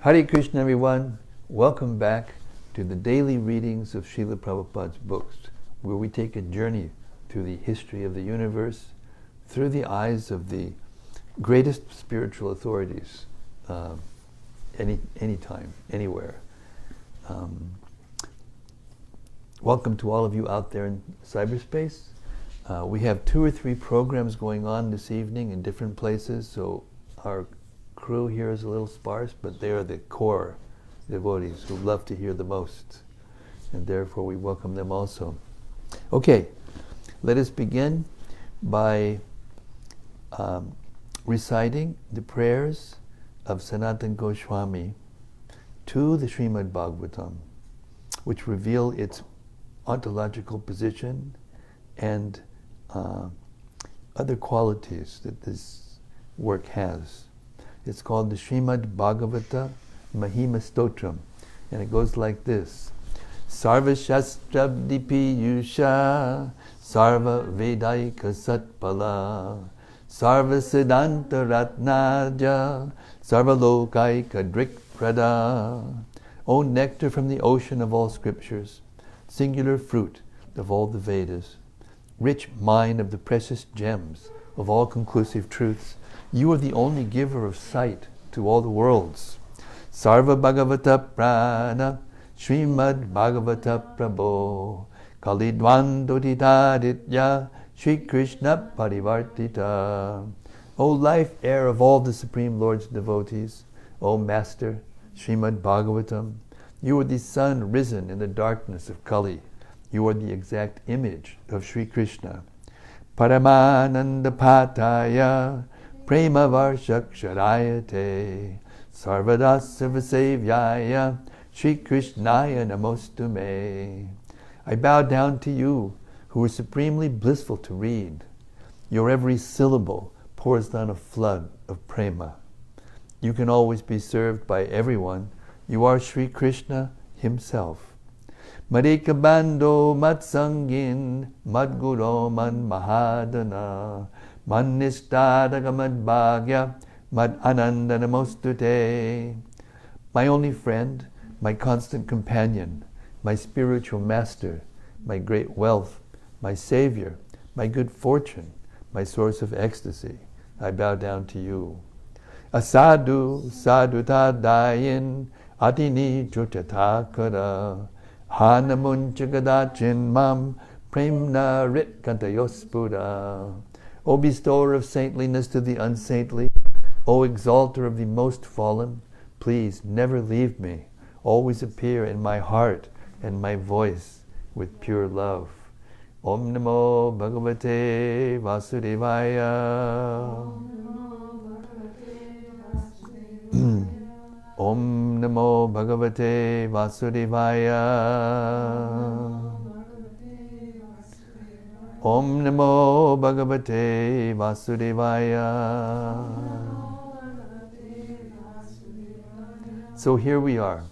Hare Krishna, everyone. Welcome back to the daily readings of Srila Prabhupada's books, where we take a journey through the history of the universe through the eyes of the greatest spiritual authorities, anytime, anywhere. Welcome to all of you out there in cyberspace. We have 2 or 3 programs going on this evening in different places, so our crew here is a little sparse, but they are the core devotees who love to hear the most, and therefore we welcome them also. Okay, let us begin by reciting the prayers of Sanatana Goswami to the Srimad-Bhagavatam, which reveal its ontological position and other qualities that this work has. It's called the Srimad-Bhagavata Mahima Stotram, and it goes like this: Sarva Shastrabdi Piyusha Sarva Vedaika Satpala Sarva Siddhanta Ratnaja Sarva Lokaika Drikprada. O nectar from the ocean of all scriptures, singular fruit of all the Vedas, rich mine of the precious gems of all conclusive truths, you are the only giver of sight to all the worlds. Sarva Bhagavata Prana Srimad Bhagavata Prabho Kalidwandoditaditya Shri Krishna Parivartita. O life air of all the Supreme Lord's devotees, O Master Srimad Bhagavatam, you are the sun risen in the darkness of Kali. You are the exact image of Shri Krishna. Paramananda Pataya Prema Varshaksharayate Sarvada Sarvasevyaya Shri Krishnaya Namostume. I bow down to you, who are supremely blissful to read. Your every syllable pours down a flood of prema. You can always be served by everyone. You are Shri Krishna himself. Madhika Bando Matsangin Madguro Man Mahadana Man Nishtadaka Mad Bhagya Mad Ananda Namostute. My only friend, my constant companion, my spiritual master, my great wealth, my savior, my good fortune, my source of ecstasy, I bow down to you. Asadu sadutadayin atini chutatakara hanamunchagadachin mam premna ritkantayospuda. O bestower of saintliness to the unsaintly, O exalter of the most fallen, please never leave me. Always appear in my heart and my voice with pure love. Om Namo Bhagavate Vasudevaya. Om Namo Bhagavate Vasudevaya. Om Namo Bhagavate Vasudevaya. So here we are,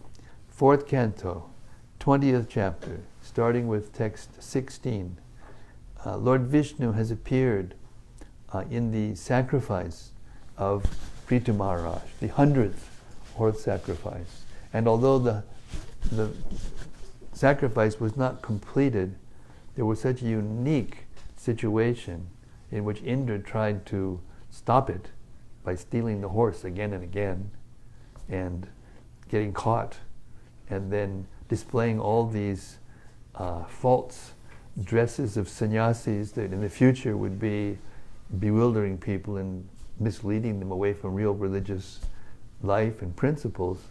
4th canto, 20th chapter, starting with text 16. Lord Vishnu has appeared in the sacrifice of Prthu Maharaj, the 100th horse sacrifice. And although the sacrifice was not completed, there was such a unique situation in which Indra tried to stop it by stealing the horse again and again and getting caught, and then displaying all these false dresses of sannyasis that in the future would be bewildering people and misleading them away from real religious life and principles.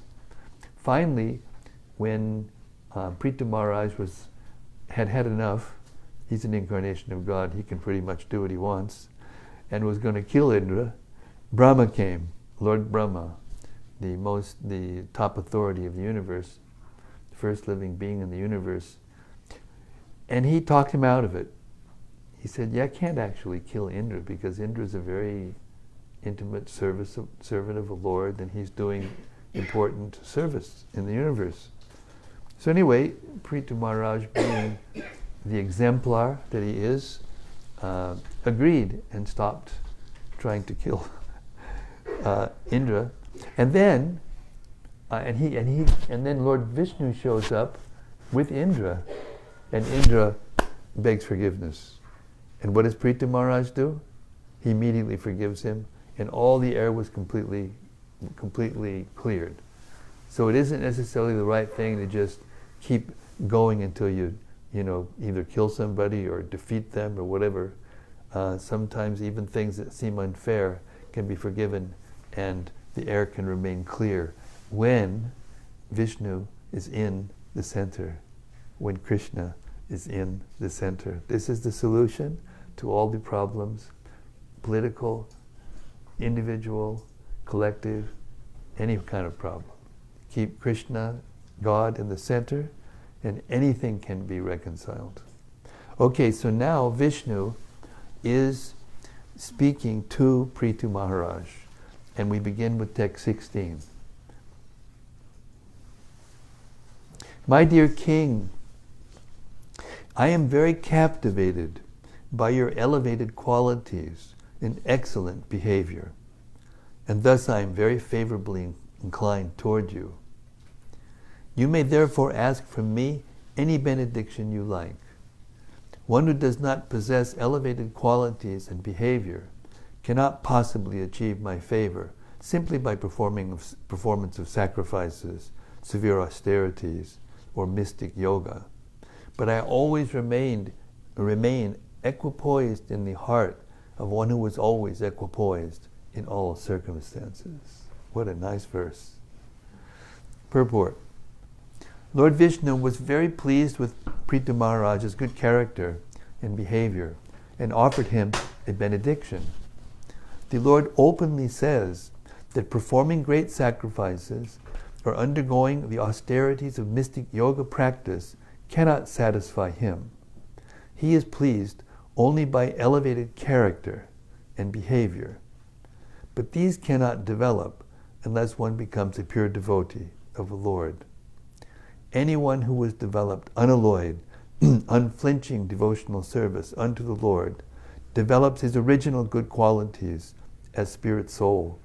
Finally, when Prthu Maharaj had had enough, he's an incarnation of God, he can pretty much do what he wants, and was going to kill Indra, Brahma came, Lord Brahma, the top authority of the universe, the first living being in the universe, and he talked him out of it. He said, yeah, I can't actually kill Indra because Indra is a very intimate servant of the Lord, and he's doing important service in the universe. So anyway, Prthu Maharaj, being the exemplar that he is, agreed and stopped trying to kill Indra. And then and then Lord Vishnu shows up with Indra, and Indra begs forgiveness. And what does Prthu Maharaj do? He immediately forgives him, and all the air was completely cleared. So it isn't necessarily the right thing to just keep going until you either kill somebody or defeat them or whatever. Sometimes even things that seem unfair can be forgiven, and the air can remain clear when Vishnu is in the center, when Krishna is in the center. This is the solution to all the problems, political, individual, collective, any kind of problem. Keep Krishna, God, in the center, and anything can be reconciled. Okay, so now Vishnu is speaking to Prthu Maharaj, and we begin with text 16. My dear king, I am very captivated by your elevated qualities and excellent behavior, and thus I am very favorably inclined toward you. You may therefore ask from me any benediction you like. One who does not possess elevated qualities and behavior cannot possibly achieve my favor simply by performance of sacrifices, severe austerities, or mystic yoga. But I always remain equipoised in the heart of one who was always equipoised in all circumstances. What a nice verse. Purport. Lord Vishnu was very pleased with Prthu Maharaj's good character and behavior and offered him a benediction. The Lord openly says that performing great sacrifices or undergoing the austerities of mystic yoga practice cannot satisfy him. He is pleased only by elevated character and behavior. But these cannot develop unless one becomes a pure devotee of the Lord. Anyone who has developed unalloyed, unflinching devotional service unto the Lord develops his original good qualities as spirit soul.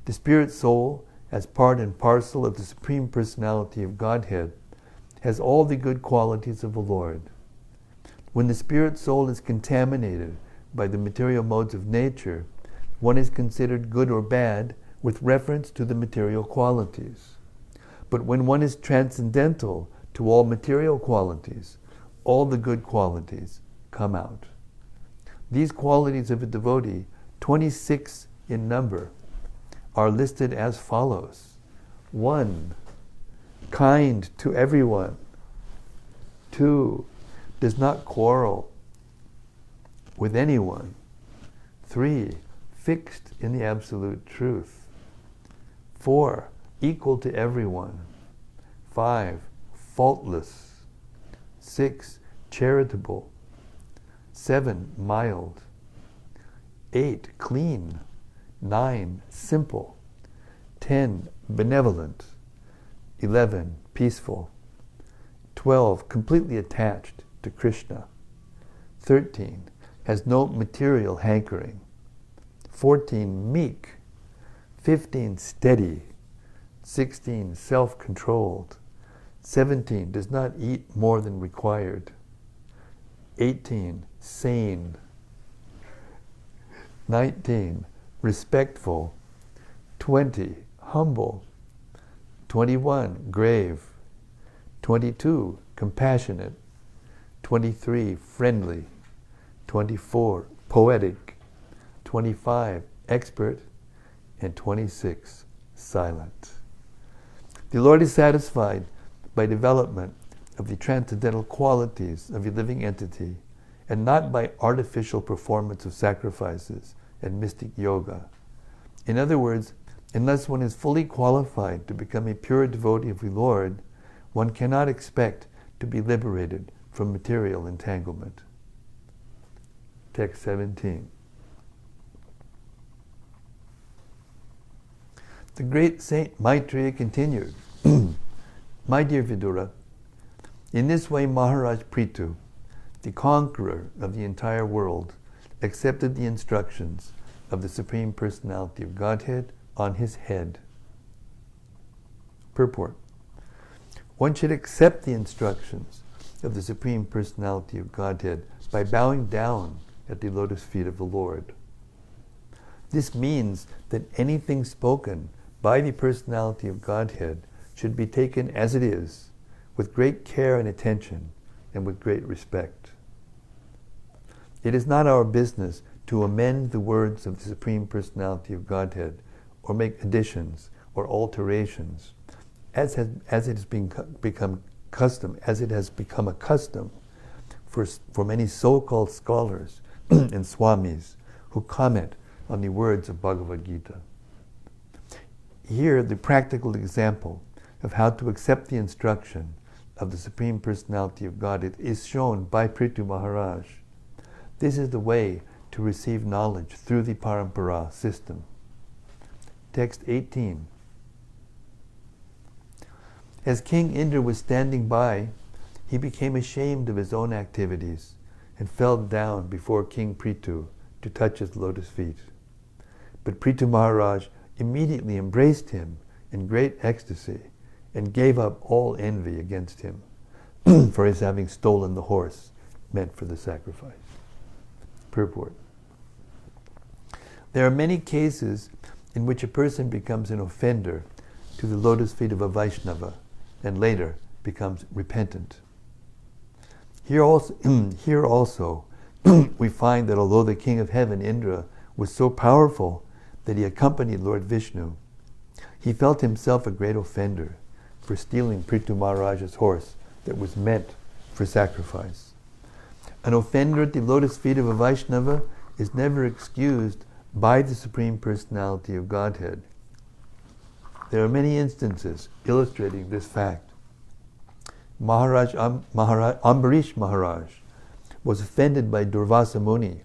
The spirit soul, as part and parcel of the Supreme Personality of Godhead, has all the good qualities of the Lord. When the spirit soul is contaminated by the material modes of nature, one is considered good or bad with reference to the material qualities. But when one is transcendental to all material qualities, all the good qualities come out. These qualities of a devotee, 26 in number, are listed as follows. 1, kind to everyone. 2, does not quarrel with anyone. 3, fixed in the absolute truth. 4, equal to everyone. 5, faultless. 6, charitable. 7, mild. 8, clean. 9, simple. 10, benevolent. 11, peaceful. 12, completely attached to Krishna. 13, has no material hankering. 14, meek. 15, steady. 16, self-controlled. 17, does not eat more than required. 18, sane. 19, respectful. 20, humble. 21, grave. 22, compassionate. 23, friendly. 24, poetic. 25, expert. And 26, silent. The Lord is satisfied by development of the transcendental qualities of a living entity and not by artificial performance of sacrifices and mystic yoga. In other words, unless one is fully qualified to become a pure devotee of the Lord, one cannot expect to be liberated from material entanglement. Text 17. The great Saint Maitreya continued, My dear Vidura, in this way Maharaj Prthu, the conqueror of the entire world, accepted the instructions of the Supreme Personality of Godhead on his head. Purport. One should accept the instructions of the Supreme Personality of Godhead by bowing down at the lotus feet of the Lord. This means that anything spoken by the Personality of Godhead should be taken as it is, with great care and attention, and with great respect. It is not our business to amend the words of the Supreme Personality of Godhead, or make additions or alterations, as it has become a custom for many so-called scholars and swamis who comment on the words of Bhagavad Gita. Here, the practical example of how to accept the instruction of the Supreme Personality of Godhead is shown by Prthu Maharaj. This is the way to receive knowledge through the Parampara system. Text 18. As King Indra was standing by, he became ashamed of his own activities and fell down before King Prthu to touch his lotus feet. But Prthu Maharaj immediately embraced him in great ecstasy and gave up all envy against him for his having stolen the horse meant for the sacrifice. Purport. There are many cases in which a person becomes an offender to the lotus feet of a Vaishnava and later becomes repentant. Here also we find that although the King of Heaven, Indra, was so powerful that he accompanied Lord Vishnu, he felt himself a great offender for stealing Prthu Maharaj's horse that was meant for sacrifice. An offender at the lotus feet of a Vaishnava is never excused by the Supreme Personality of Godhead. There are many instances illustrating this fact. Ambarish Maharaj was offended by Durvasa Muni,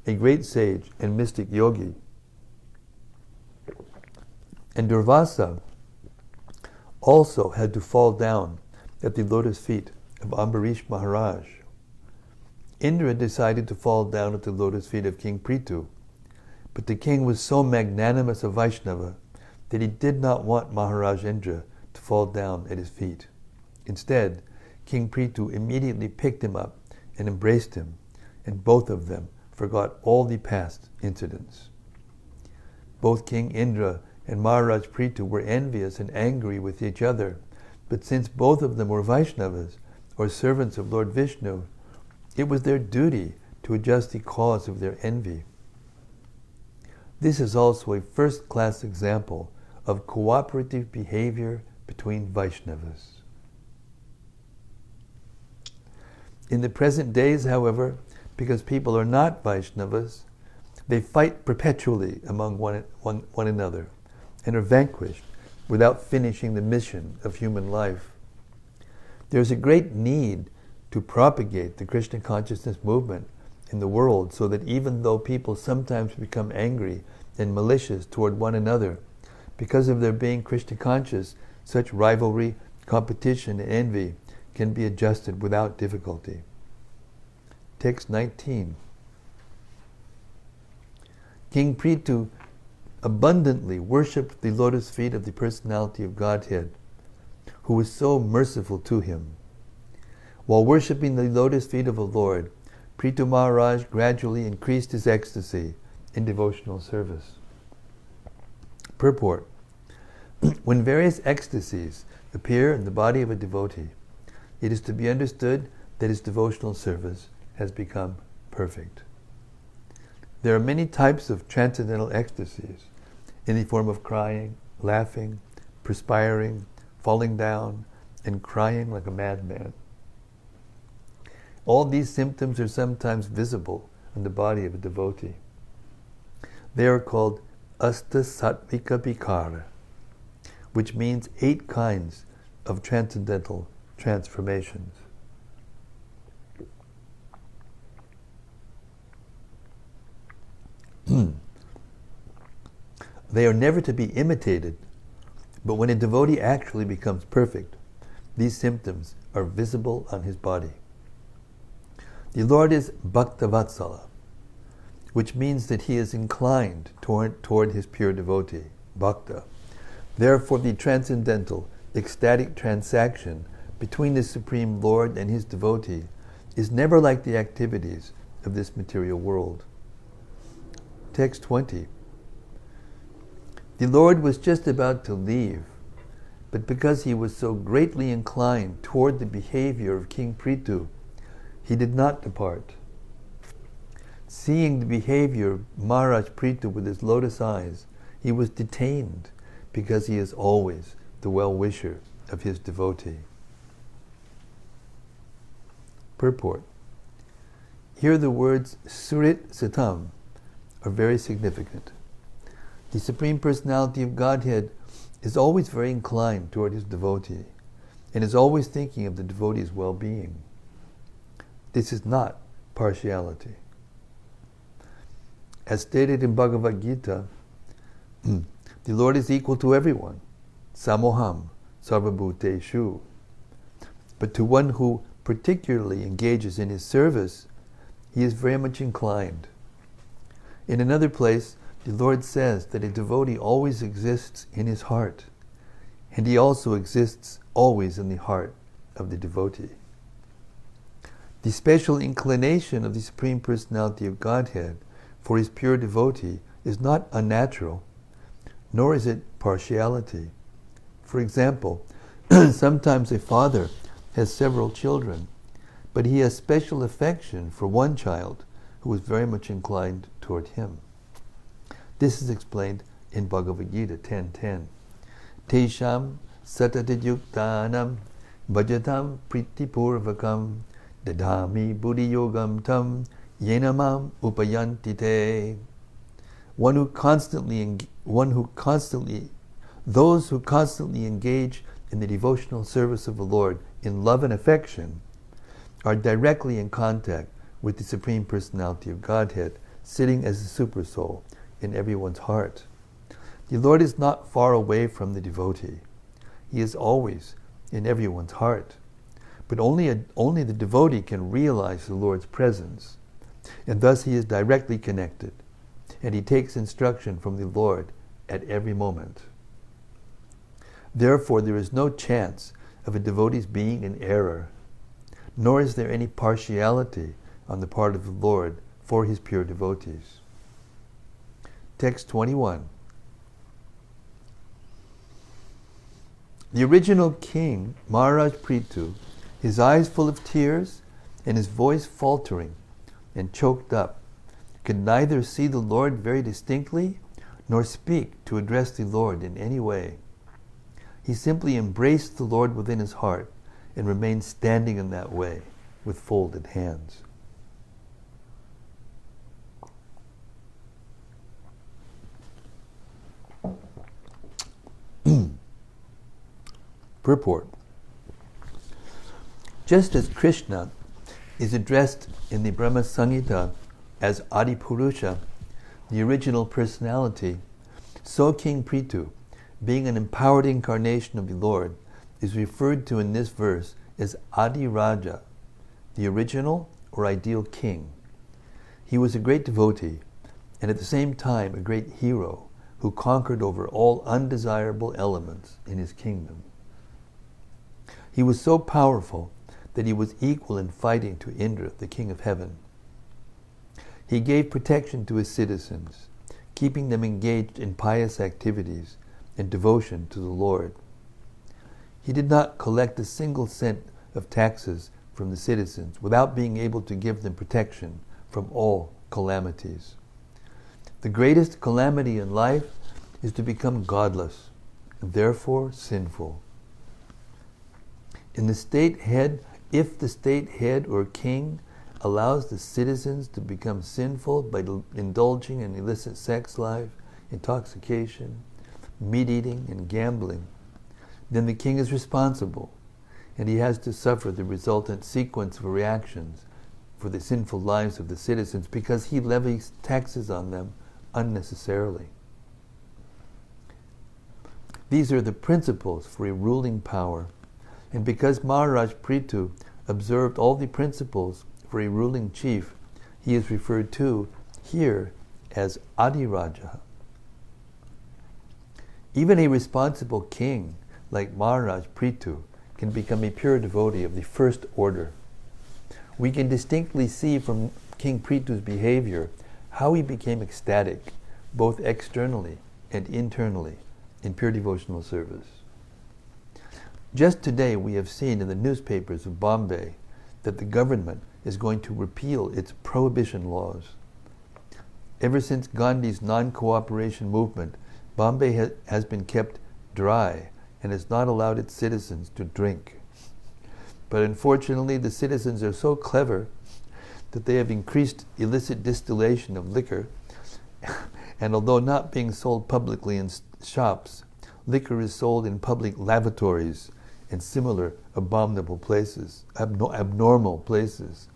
a great sage and mystic yogi. And Durvasa also had to fall down at the lotus feet of Ambarish Maharaj. Indra decided to fall down at the lotus feet of King Prthu, but the king was so magnanimous a Vaishnava that he did not want Maharaj Indra to fall down at his feet. Instead, King Prthu immediately picked him up and embraced him, and both of them forgot all the past incidents. Both King Indra and Maharaj Prthu were envious and angry with each other, but since both of them were Vaishnavas, or servants of Lord Vishnu, it was their duty to adjust the cause of their envy. This is also a first-class example of cooperative behavior between Vaishnavas. In the present days, however, because people are not Vaishnavas, they fight perpetually among one another and are vanquished without finishing the mission of human life. There is a great need to propagate the Krishna consciousness movement in the world so that even though people sometimes become angry and malicious toward one another because of their being Krishna conscious, such rivalry, competition, and envy can be adjusted without difficulty. Text 19. King Prthu abundantly worshipped the lotus feet of the Personality of Godhead, who was so merciful to him. While worshipping the lotus feet of the Lord, Prthu Maharaj gradually increased his ecstasy in devotional service. Purport. When various ecstasies appear in the body of a devotee, it is to be understood that his devotional service has become perfect. There are many types of transcendental ecstasies in the form of crying, laughing, perspiring, falling down, and crying like a madman. All these symptoms are sometimes visible in the body of a devotee. They are called Asta Sattvika Vikara, which means 8 kinds of transcendental transformations. They are never to be imitated, but when a devotee actually becomes perfect, these symptoms are visible on his body. The Lord is Bhakta Vatsala, which means that he is inclined toward his pure devotee, Bhakta. Therefore, the transcendental ecstatic transaction between the Supreme Lord and his devotee is never like the activities of this material world. Text 20. The Lord was just about to leave, but because he was so greatly inclined toward the behavior of King Prthu, he did not depart. Seeing the behavior of Maharaj Prthu with his lotus eyes, he was detained because he is always the well-wisher of his devotee. Purport. Here the words Surit Satam are very significant. The Supreme Personality of Godhead is always very inclined toward his devotee and is always thinking of the devotee's well-being. This is not partiality. As stated in Bhagavad Gita, the Lord is equal to everyone, samoham sarvabhuteshu. But to one who particularly engages in his service, he is very much inclined. In another place, the Lord says that a devotee always exists in his heart, and he also exists always in the heart of the devotee. The special inclination of the Supreme Personality of Godhead for his pure devotee is not unnatural, nor is it partiality. For example, sometimes a father has several children, but he has special affection for one child who is very much inclined toward him. This is explained in Bhagavad Gita 10:10. Tesham satatadyuktanam bhajatam pritipurvakam dadami buddhiyogam tam yenamam upayantite. Those who constantly engage in the devotional service of the Lord in love and affection are directly in contact with the Supreme Personality of Godhead, sitting as a super soul in everyone's heart. The Lord is not far away from the devotee. He is always in everyone's heart. But only the devotee can realize the Lord's presence, and thus he is directly connected, and he takes instruction from the Lord at every moment. Therefore, there is no chance of a devotee's being in error, nor is there any partiality on the part of the Lord for his pure devotees. Text 21. The original king, Maharaj Prthu, his eyes full of tears and his voice faltering and choked up, could neither see the Lord very distinctly nor speak to address the Lord in any way. He simply embraced the Lord within his heart and remained standing in that way with folded hands. Purport. Just as Krishna is addressed in the Brahma Samhita as Adipurusha, the original personality, so King Prthu, being an empowered incarnation of the Lord, is referred to in this verse as Adi Raja, the original or ideal king. He was a great devotee and at the same time a great hero who conquered over all undesirable elements in his kingdom. He was so powerful that he was equal in fighting to Indra, the king of heaven. He gave protection to his citizens, keeping them engaged in pious activities and devotion to the Lord. He did not collect a single cent of taxes from the citizens without being able to give them protection from all calamities. The greatest calamity in life is to become godless and therefore sinful. If the state head or king allows the citizens to become sinful by indulging in illicit sex life, intoxication, meat eating, and gambling, then the king is responsible, and he has to suffer the resultant sequence of reactions for the sinful lives of the citizens because he levies taxes on them unnecessarily. These are the principles for a ruling power, and because Maharaj Prthu observed all the principles for a ruling chief, he is referred to here as Adi Raja. Even a responsible king like Maharaja Prthu, can become a pure devotee of the first order. We can distinctly see from King Prithu's behavior how he became ecstatic, both externally and internally, in pure devotional service. Just today we have seen in the newspapers of Bombay that the government is going to repeal its prohibition laws. Ever since Gandhi's non-cooperation movement, Bombay has been kept dry and has not allowed its citizens to drink. But unfortunately, the citizens are so clever that they have increased illicit distillation of liquor, and although not being sold publicly in shops, liquor is sold in public lavatories and similar abominable places, abnormal places.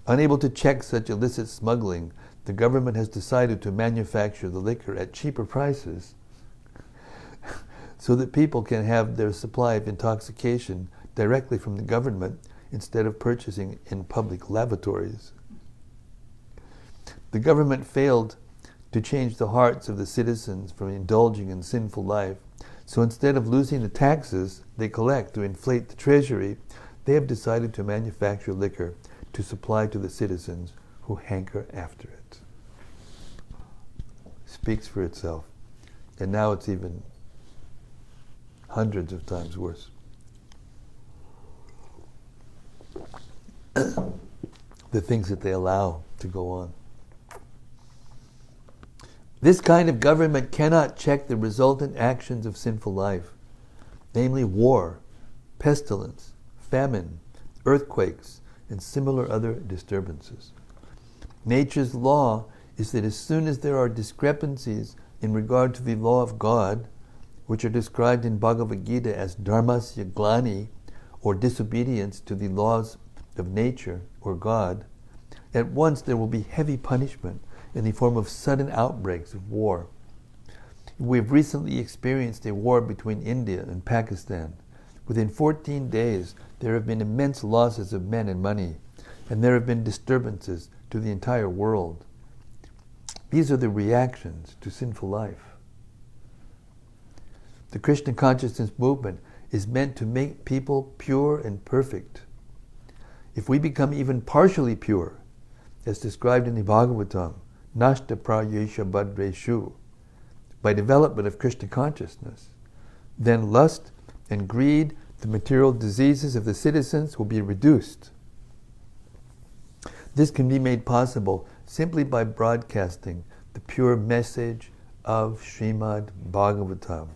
Unable to check such illicit smuggling, the government has decided to manufacture the liquor at cheaper prices so that people can have their supply of intoxication directly from the government instead of purchasing in public lavatories. The government failed to change the hearts of the citizens from indulging in sinful life, so instead of losing the taxes they collect to inflate the treasury, they have decided to manufacture liquor to supply to the citizens who hanker after it. Speaks for itself. And now it's even hundreds of times worse. The things that they allow to go on. This kind of government cannot check the resultant actions of sinful life, namely war, pestilence, famine, earthquakes, and similar other disturbances. Nature's law is that as soon as there are discrepancies in regard to the law of God, which are described in Bhagavad Gita as dharmasya glani, or disobedience to the laws of nature or God, at once there will be heavy punishment in the form of sudden outbreaks of war. We've recently experienced a war between India and Pakistan. Within 14 days, there have been immense losses of men and money, and there have been disturbances to the entire world. These are the reactions to sinful life. The Krishna consciousness movement is meant to make people pure and perfect. If we become even partially pure, as described in the Bhagavatam, nashta prayesha badreshu, by development of Krishna consciousness, then lust and greed, the material diseases of the citizens, will be reduced. This can be made possible simply by broadcasting the pure message of Srimad-Bhagavatam,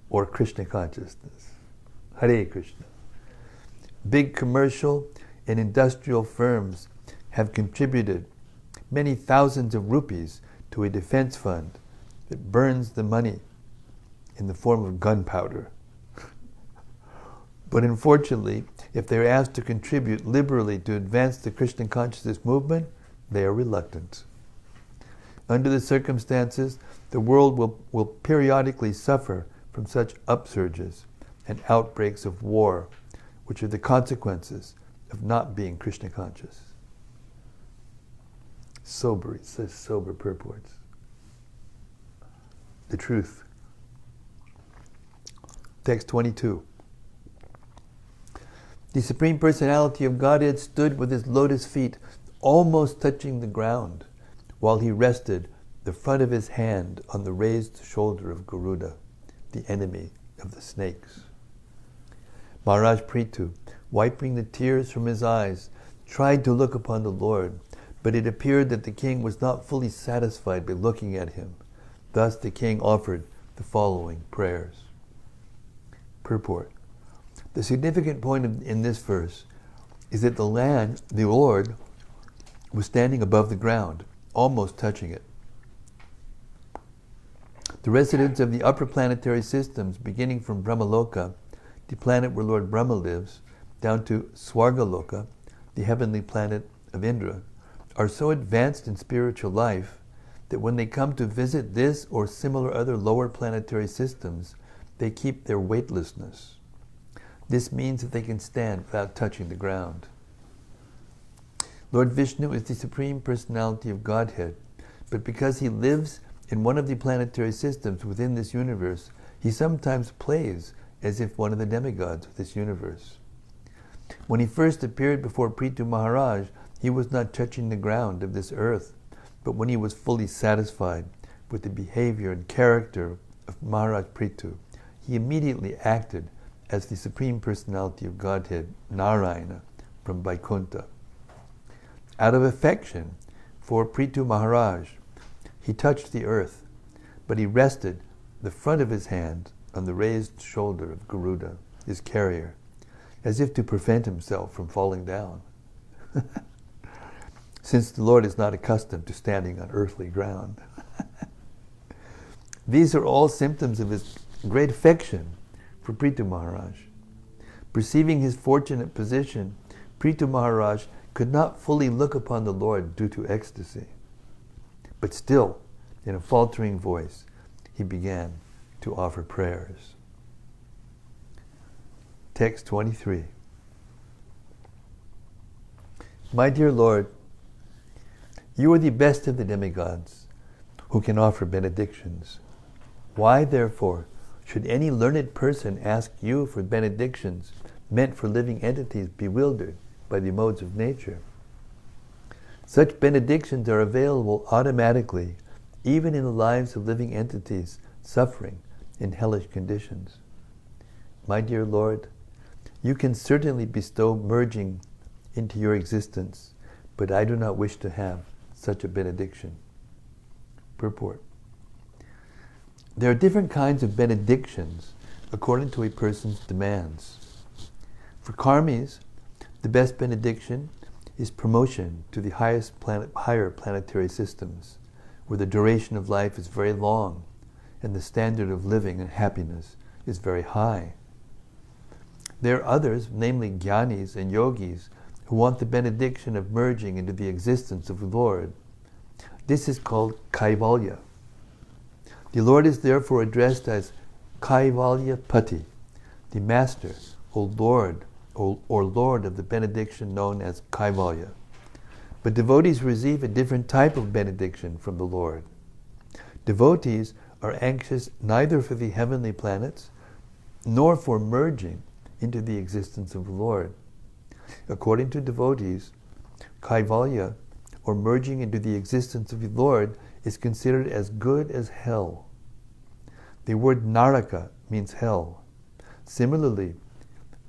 or Krishna consciousness. Hare Krishna. Big commercial and industrial firms have contributed many thousands of rupees to a defense fund that burns the money in the form of gunpowder. But unfortunately, if they're asked to contribute liberally to advance the Krishna consciousness movement, they are reluctant. Under the circumstances, the world will periodically suffer from such upsurges and outbreaks of war, which are the consequences of not being Krishna conscious. Sober, it says sober purports. The truth. Text 22. The Supreme Personality of Godhead stood with his lotus feet almost touching the ground, while he rested the front of his hand on the raised shoulder of Garuda, the enemy of the snakes. Maharaj Prthu, wiping the tears from his eyes, tried to look upon the Lord, but it appeared that the king was not fully satisfied by looking at him. Thus the king offered the following prayers. Purport. The significant point in this verse is that the Lord, was standing above the ground, almost touching it. The residents of the upper planetary systems, beginning from Brahmaloka, the planet where Lord Brahma lives, down to Swargaloka, the heavenly planet of Indra, are so advanced in spiritual life that when they come to visit this or similar other lower planetary systems, they keep their weightlessness. This means that they can stand without touching the ground. Lord Vishnu is the Supreme Personality of Godhead, but because he lives in one of the planetary systems within this universe, he sometimes plays as if one of the demigods of this universe. When he first appeared before Prthu Maharaj, he was not touching the ground of this earth, but when he was fully satisfied with the behavior and character of Maharaj Prthu, he immediately acted as the Supreme Personality of Godhead, Narayana, from Vaikuntha. Out of affection for Prthu Maharaj, he touched the earth, but he rested the front of his hand on the raised shoulder of Garuda, his carrier, as if to prevent himself from falling down. Since the Lord is not accustomed to standing on earthly ground. These are all symptoms of his great affection for Prthu Maharaj. Perceiving his fortunate position, Prthu Maharaj could not fully look upon the Lord due to ecstasy. But still, in a faltering voice, he began to offer prayers. Text 23. My dear Lord, you are the best of the demigods who can offer benedictions. Why, therefore, should any learned person ask you for benedictions meant for living entities bewildered by the modes of nature? Such benedictions are available automatically, even in the lives of living entities suffering in hellish conditions. My dear Lord, you can certainly bestow merging into your existence, but I do not wish to have such a benediction. Purport. There are different kinds of benedictions according to a person's demands. For karmis, the best benediction is promotion to the higher planetary systems, where the duration of life is very long and the standard of living and happiness is very high. There are others, namely jnanis and yogis, who want the benediction of merging into the existence of the Lord. This is called kaivalya. The Lord is therefore addressed as Kaivalya Pati, the Master, O Lord, or Lord of the benediction known as Kaivalya. But devotees receive a different type of benediction from the Lord. Devotees are anxious neither for the heavenly planets nor for merging into the existence of the Lord. According to devotees, Kaivalya, or merging into the existence of the Lord, is considered as good as hell. The word naraka means hell. Similarly,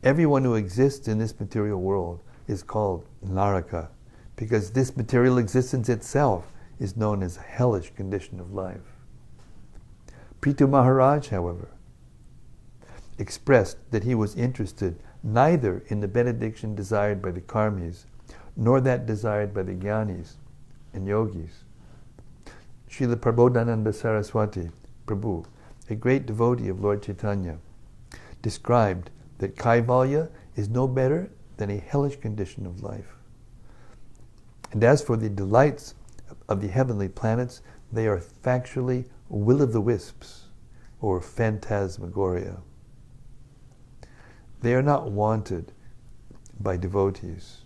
everyone who exists in this material world is called naraka, because this material existence itself is known as a hellish condition of life. Prthu Maharaj, however, expressed that he was interested neither in the benediction desired by the karmis, nor that desired by the jnanis and yogis. Srila Prabodhananda Saraswati, Prabhu, a great devotee of Lord Chaitanya, described that Kaivalya is no better than a hellish condition of life. And as for the delights of the heavenly planets, they are factually will-o'-the-wisps, or phantasmagoria. They are not wanted by devotees.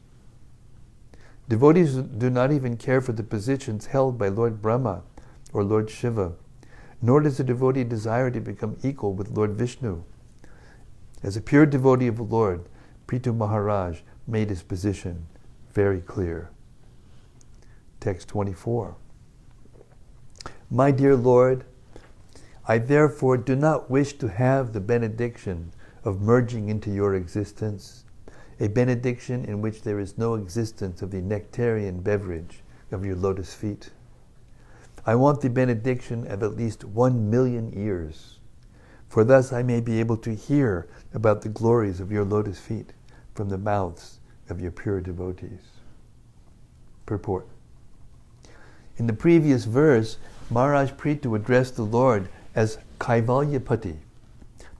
Devotees do not even care for the positions held by Lord Brahma or Lord Shiva, nor does a devotee desire to become equal with Lord Visnu. As a pure devotee of the Lord, Prthu Maharaj made his position very clear. Text 24. My dear Lord, I therefore do not wish to have the benediction of merging into your existence, a benediction in which there is no existence of the nectarian beverage of your lotus feet. I want the benediction of at least 1,000,000 years, for thus I may be able to hear about the glories of your lotus feet from the mouths of your pure devotees. Purport. In the previous verse, Maharaj Prthu addressed the Lord as Kaivalyapati,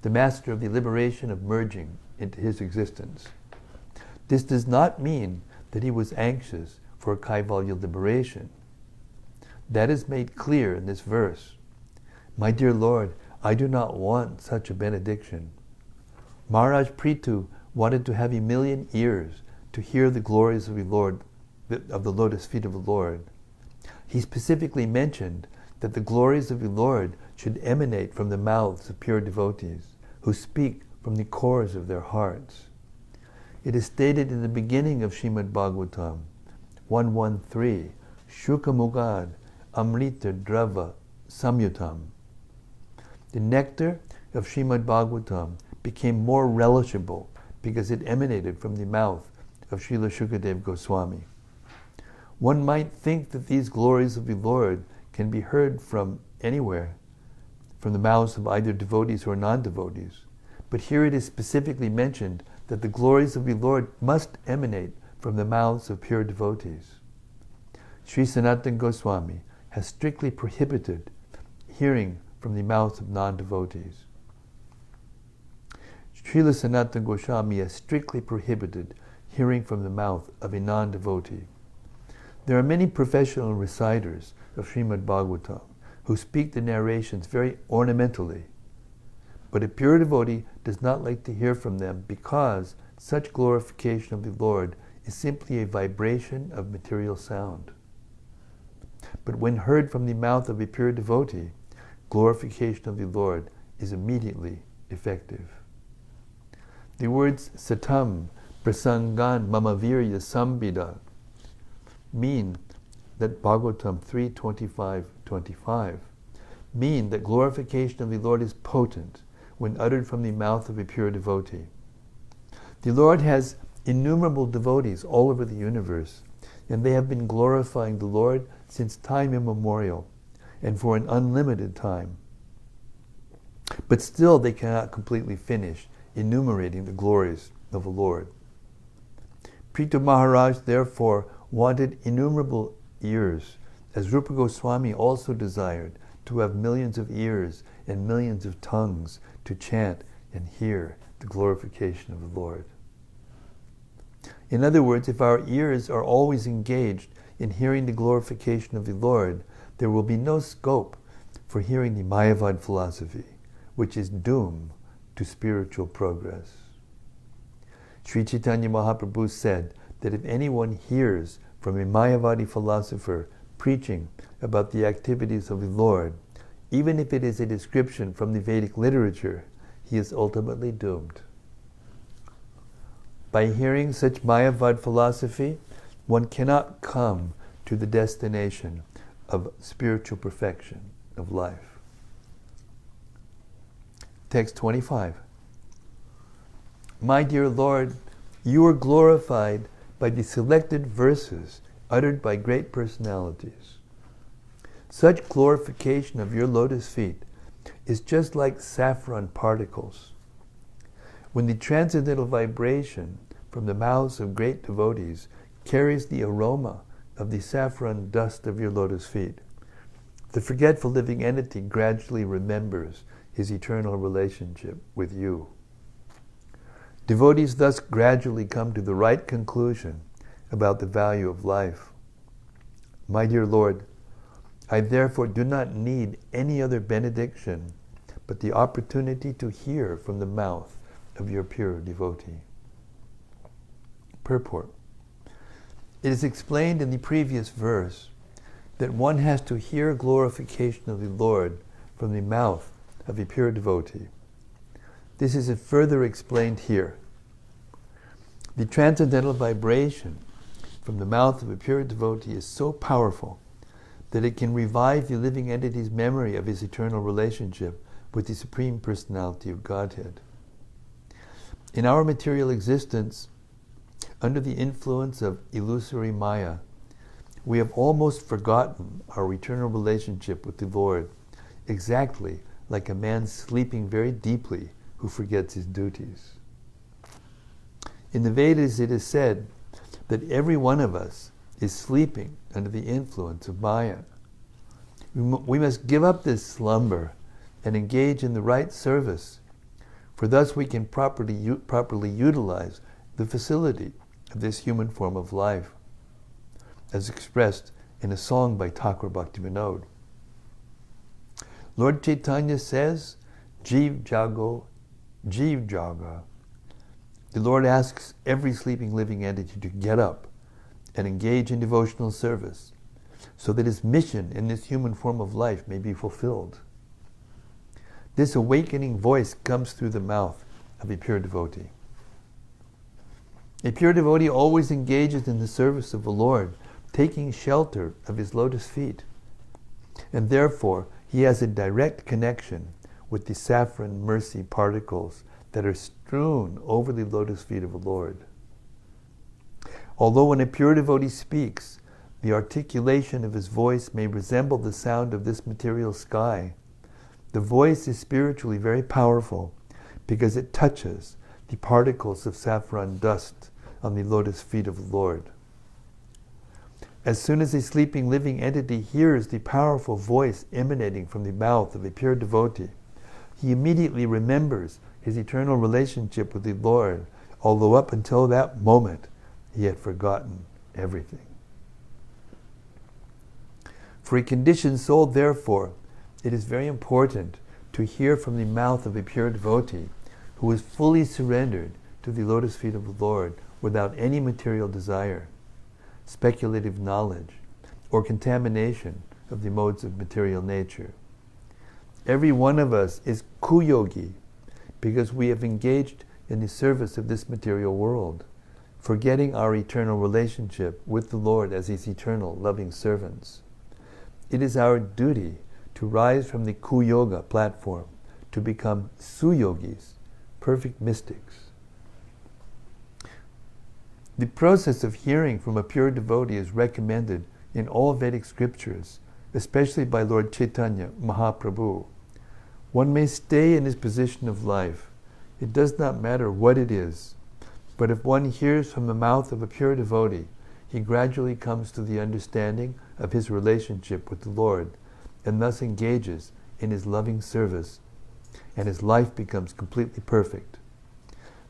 the master of the liberation of merging into his existence. This does not mean that he was anxious for Kaivalya liberation. That is made clear in this verse. My dear Lord, I do not want such a benediction. Maharaj Prthu wanted to have 1,000,000 ears to hear the glories of the Lord, of the lotus feet of the Lord. He specifically mentioned that the glories of the Lord should emanate from the mouths of pure devotees who speak from the cores of their hearts. It is stated in the beginning of Srimad-Bhagavatam 113, Shukamugad Amrita Drava Samyutam. The nectar of Srimad-Bhagavatam became more relishable because it emanated from the mouth of Srila Shukadev Goswami. One might think that these glories of the Lord can be heard from anywhere, from the mouths of either devotees or non-devotees. But here it is specifically mentioned that the glories of the Lord must emanate from the mouths of pure devotees. Sri Sanatana Goswami has strictly prohibited hearing from the mouth of non-devotees. Srila Sanatana Goswami has strictly prohibited hearing from the mouth of a non-devotee. There are many professional reciters of Srimad-Bhagavatam who speak the narrations very ornamentally, but a pure devotee does not like to hear from them because such glorification of the Lord is simply a vibration of material sound. But when heard from the mouth of a pure devotee, glorification of the Lord is immediately effective. The words satam prasangan mamavirya sambida mean that Bhagavatam 3:25 mean that glorification of the Lord is potent when uttered from the mouth of a pure devotee. The Lord has innumerable devotees all over the universe, and they have been glorifying the Lord since time immemorial and for an unlimited time. But still they cannot completely finish enumerating the glories of the Lord. Prthu Maharaja therefore wanted innumerable ears, as Rupa Goswami also desired to have millions of ears and millions of tongues to chant and hear the glorification of the Lord. In other words, if our ears are always engaged in hearing the glorification of the Lord, there will be no scope for hearing the Mayavad philosophy, which is doom to spiritual progress. Sri Chaitanya Mahaprabhu said that if anyone hears from a Mayavadi philosopher preaching about the activities of the Lord, even if it is a description from the Vedic literature, he is ultimately doomed. By hearing such Mayavad philosophy, one cannot come to the destination of spiritual perfection of life. Text 25. My dear Lord, you are glorified by the selected verses uttered by great personalities. Such glorification of your lotus feet is just like saffron particles. When the transcendental vibration from the mouths of great devotees carries the aroma of the saffron dust of your lotus feet, the forgetful living entity gradually remembers his eternal relationship with you. Devotees thus gradually come to the right conclusion about the value of life. My dear Lord, I therefore do not need any other benediction but the opportunity to hear from the mouth of your pure devotee. Purport. It is explained in the previous verse that one has to hear glorification of the Lord from the mouth of a pure devotee. This is further explained here. The transcendental vibration from the mouth of a pure devotee is so powerful that it can revive the living entity's memory of his eternal relationship with the Supreme Personality of Godhead. In our material existence, under the influence of illusory Maya, we have almost forgotten our eternal relationship with the Lord, exactly like a man sleeping very deeply who forgets his duties. In the Vedas it is said that every one of us is sleeping under the influence of Maya. We must give up this slumber and engage in the right service, for thus we can properly utilize the facility of this human form of life, as expressed in a song by Thakur Bhaktivinoda. Lord Chaitanya says, Jeev Jago, Jeev Jaga. The Lord asks every sleeping living entity to get up and engage in devotional service so that his mission in this human form of life may be fulfilled. This awakening voice comes through the mouth of a pure devotee. A pure devotee always engages in the service of the Lord, taking shelter of his lotus feet. And therefore, he has a direct connection with the saffron mercy particles that are strewn over the lotus feet of the Lord. Although when a pure devotee speaks, the articulation of his voice may resemble the sound of this material sky, the voice is spiritually very powerful because it touches the particles of saffron dust on the lotus feet of the Lord. As soon as a sleeping living entity hears the powerful voice emanating from the mouth of a pure devotee, he immediately remembers his eternal relationship with the Lord, although up until that moment he had forgotten everything. For a conditioned soul, therefore, it is very important to hear from the mouth of a pure devotee who is fully surrendered to the lotus feet of the Lord without any material desire, speculative knowledge, or contamination of the modes of material nature. Every one of us is kuyogi because we have engaged in the service of this material world, forgetting our eternal relationship with the Lord as his eternal loving servants. It is our duty to rise from the kuyoga platform to become suyogis, perfect mystics. The process of hearing from a pure devotee is recommended in all Vedic scriptures, especially by Lord Chaitanya Mahaprabhu. One may stay in his position of life. It does not matter what it is. But if one hears from the mouth of a pure devotee, he gradually comes to the understanding of his relationship with the Lord, and thus engages in his loving service, and his life becomes completely perfect.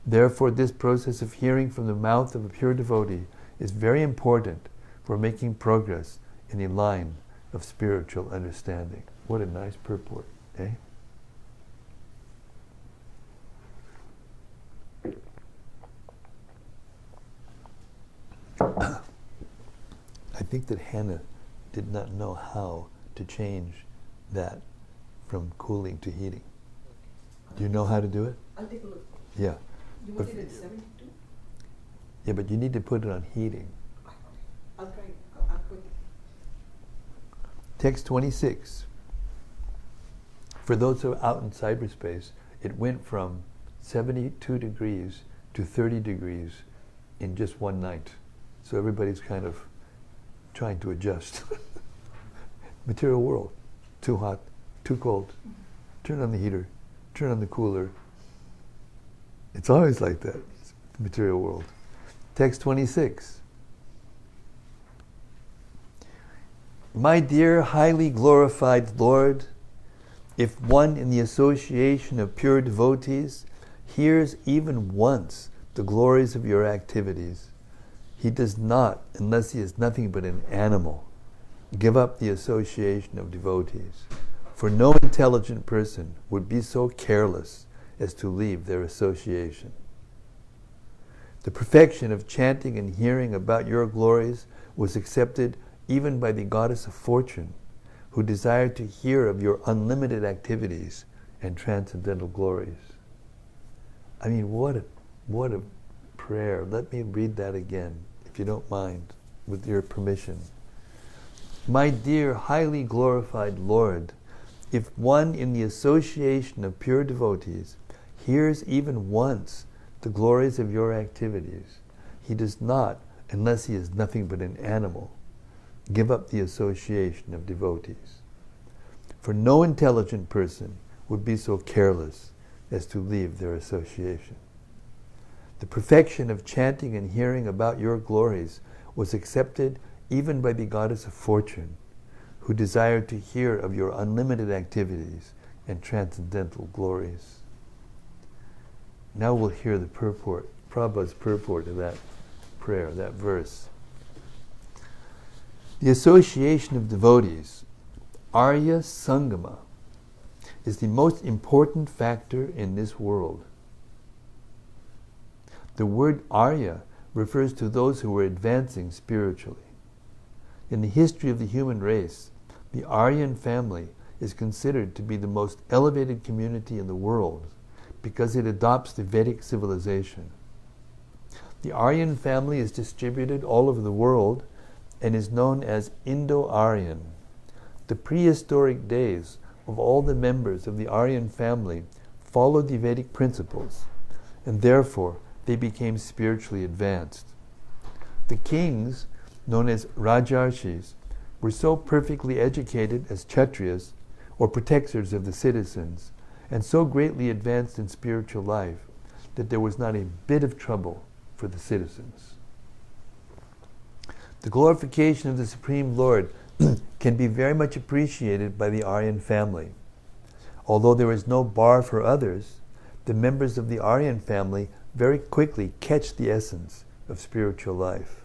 Therefore, this process of hearing from the mouth of a pure devotee is very important for making progress in the line of spiritual understanding. What a nice purport, eh? I think that Hannah did not know how to change that from cooling to heating. Do you know how to do it? I'll take a look. Yeah. You want it at 72? Yeah, but you need to put it on heating. I'll try. I'll put it. Text 26. For those who are out in cyberspace, it went from 72 degrees to 30 degrees in just one night. So everybody's kind of trying to adjust. Material world. Too hot, too cold. Turn on the heater, turn on the cooler. It's always like that, the material world. Text 26. My dear, highly glorified Lord, if one in the association of pure devotees hears even once the glories of your activities, he does not, unless he is nothing but an animal, give up the association of devotees. For no intelligent person would be so careless as to leave their association. The perfection of chanting and hearing about your glories was accepted even by the goddess of fortune, who desired to hear of your unlimited activities and transcendental glories. I mean, what a prayer. Let me read that again, if you don't mind, with your permission. My dear, highly glorified Lord, if one in the association of pure devotees hears even once the glories of your activities, he does not, unless he is nothing but an animal, give up the association of devotees. For no intelligent person would be so careless as to leave their association. The perfection of chanting and hearing about your glories was accepted even by the goddess of fortune, who desired to hear of your unlimited activities and transcendental glories. Now we'll hear the purport, Prabhupada's purport of that prayer, that verse. The association of devotees, Arya Sangama, is the most important factor in this world. The word Arya refers to those who are advancing spiritually. In the history of the human race, the Aryan family is considered to be the most elevated community in the world because it adopts the Vedic civilization. The Aryan family is distributed all over the world and is known as Indo-Aryan. The prehistoric days of all the members of the Aryan family followed the Vedic principles, and therefore they became spiritually advanced. The kings, known as Rajarshis, were so perfectly educated as Kshatriyas, or protectors of the citizens, and so greatly advanced in spiritual life that there was not a bit of trouble for the citizens. The glorification of the Supreme Lord can be very much appreciated by the Aryan family. Although there is no bar for others, the members of the Aryan family very quickly catch the essence of spiritual life.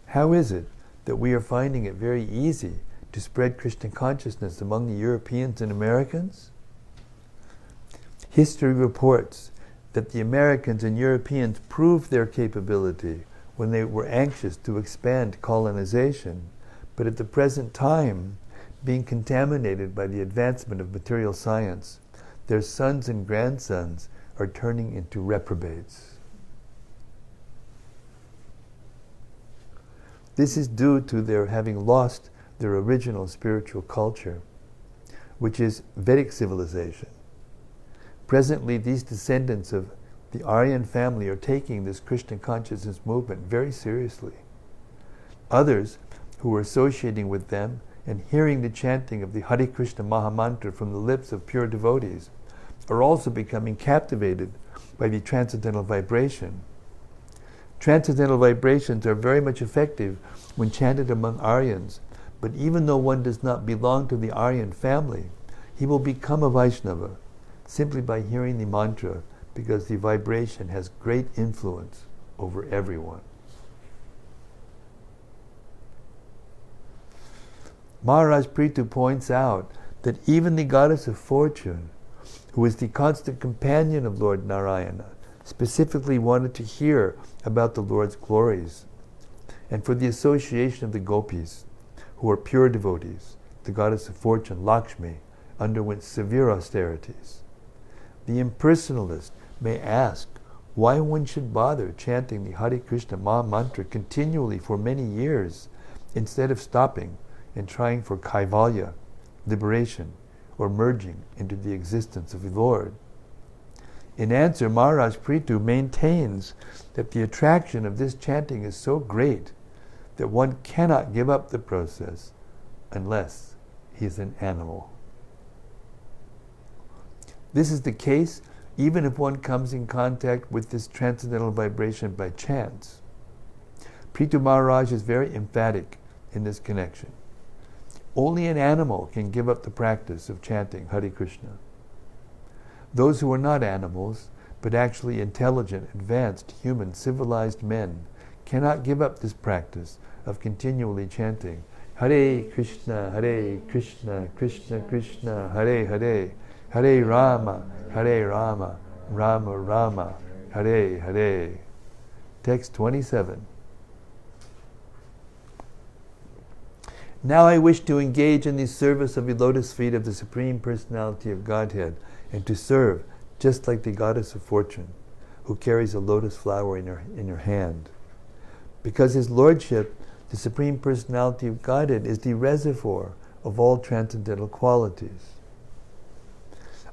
How is it that we are finding it very easy to spread Krishna consciousness among the Europeans and Americans? History reports that the Americans and Europeans proved their capability when they were anxious to expand colonization, but at the present time, being contaminated by the advancement of material science, their sons and grandsons are turning into reprobates. This is due to their having lost their original spiritual culture, which is Vedic civilization. Presently, these descendants of the Aryan family are taking this Krishna consciousness movement very seriously. Others who are associating with them and hearing the chanting of the Hare Krishna Mahamantra from the lips of pure devotees are also becoming captivated by the transcendental vibration. Transcendental vibrations are very much effective when chanted among Aryans, but even though one does not belong to the Aryan family, he will become a Vaishnava simply by hearing the mantra, because the vibration has great influence over everyone. Maharaj Prthu points out that even the goddess of fortune, who is the constant companion of Lord Narayana, specifically wanted to hear about the Lord's glories. And for the association of the gopis, who are pure devotees, the goddess of fortune, Lakshmi, underwent severe austerities. The impersonalist may ask why one should bother chanting the Hare Krishna Maha Mantra continually for many years instead of stopping and trying for kaivalya, liberation, or merging into the existence of the Lord. In answer, Maharaj Prthu maintains that the attraction of this chanting is so great that one cannot give up the process unless he is an animal. This is the case even if one comes in contact with this transcendental vibration by chance. Prthu Maharaj is very emphatic in this connection. Only an animal can give up the practice of chanting Hare Krishna. Those who are not animals, but actually intelligent, advanced, human, civilized men, cannot give up this practice of continually chanting Hare Krishna, Krishna Krishna, Hare Hare, Hare Rama, Rama Rama, Hare Hare. Text 27. Now I wish to engage in the service of the lotus feet of the Supreme Personality of Godhead and to serve just like the goddess of fortune, who carries a lotus flower in her hand. Because His Lordship, the Supreme Personality of Godhead, is the reservoir of all transcendental qualities.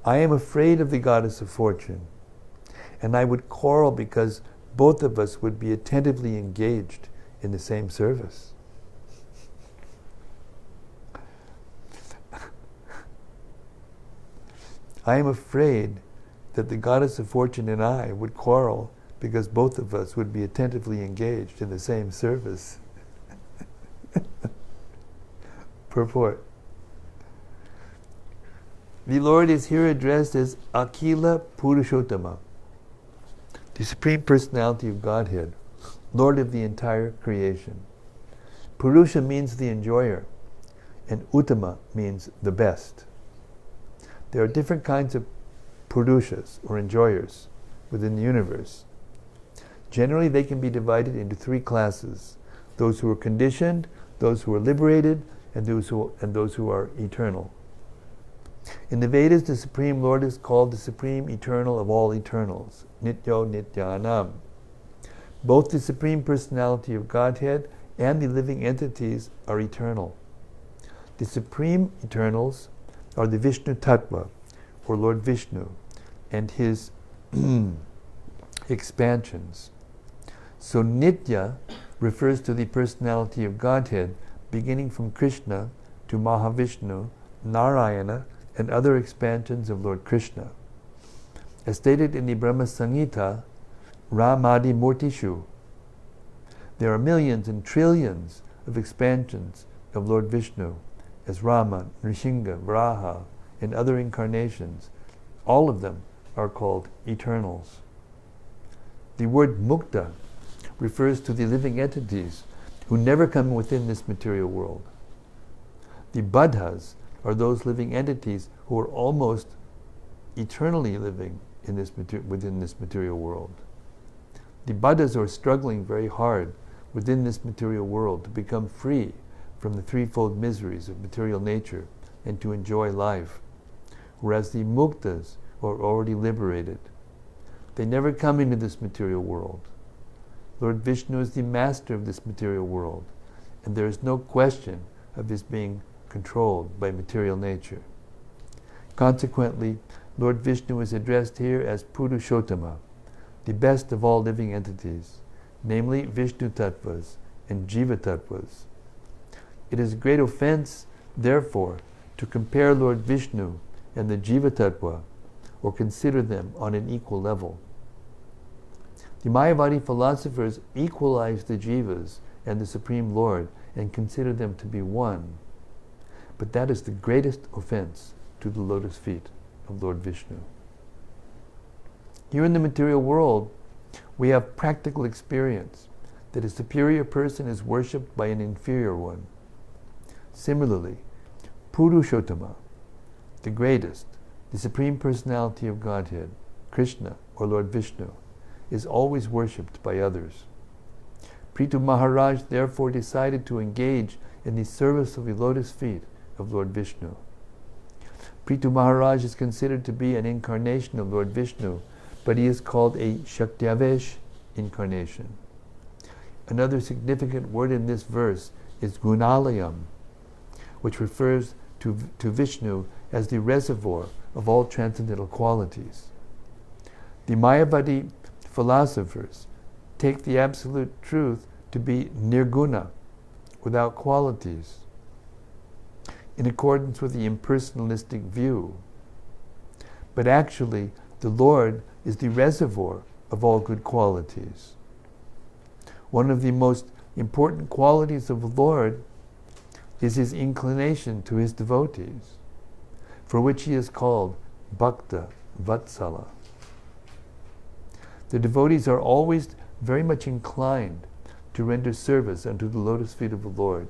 I am afraid of the goddess of fortune, and I would quarrel because both of us would be attentively engaged in the same service. I am afraid that the goddess of fortune and I would quarrel because both of us would be attentively engaged in the same service. Purport. The Lord is here addressed as Akila Purushottama, the Supreme Personality of Godhead, Lord of the entire creation. Purusha means the enjoyer, and Uttama means the best. There are different kinds of Purushas, or enjoyers, within the universe. Generally, they can be divided into three classes: those who are conditioned, those who are liberated, and those who are eternal. In the Vedas, the Supreme Lord is called the Supreme Eternal of all eternals, Nityo Nityanam. Both the Supreme Personality of Godhead and the living entities are eternal. The Supreme Eternals are the Vishnu Tattva, or Lord Vishnu, and his expansions. So Nitya refers to the personality of Godhead, beginning from Krishna to Mahavishnu, Narayana, and other expansions of Lord Krishna. As stated in the Brahma Samhita, Ramadi Murtishu, there are millions and trillions of expansions of Lord Vishnu as Rama, Nrsimha, Varaha, and other incarnations. All of them are called eternals. The word mukta refers to the living entities who never come within this material world. The buddhas are those living entities who are almost eternally living in this within this material world. The buddhas are struggling very hard within this material world to become free from the threefold miseries of material nature and to enjoy life, whereas the muktas are already liberated. They never come into this material world. Lord Vishnu is the master of this material world, and there is no question of his being controlled by material nature. Consequently, Lord Vishnu is addressed here as Purushottama, the best of all living entities, namely Vishnu Tattvas and Jiva Tattvas. It is a great offense, therefore, to compare Lord Vishnu and the Jiva Tattva, or consider them on an equal level. The Mayavadi philosophers equalize the Jivas and the Supreme Lord and consider them to be one. But that is the greatest offense to the lotus feet of Lord Vishnu. Here in the material world, we have practical experience that a superior person is worshipped by an inferior one. Similarly, Purushottama, the greatest, the Supreme Personality of Godhead, Krishna or Lord Vishnu, is always worshipped by others. Prthu Maharaj therefore decided to engage in the service of the lotus feet of Lord Vishnu. Prthu Maharaj is considered to be an incarnation of Lord Vishnu, but he is called a Shaktiavesh incarnation. Another significant word in this verse is Gunalayam, which refers to Vishnu as the reservoir of all transcendental qualities. The Mayavadi philosophers take the absolute truth to be nirguna, without qualities, in accordance with the impersonalistic view. But actually, the Lord is the reservoir of all good qualities. One of the most important qualities of the Lord is his inclination to his devotees, for which he is called Bhakta Vatsala. The devotees are always very much inclined to render service unto the lotus feet of the Lord.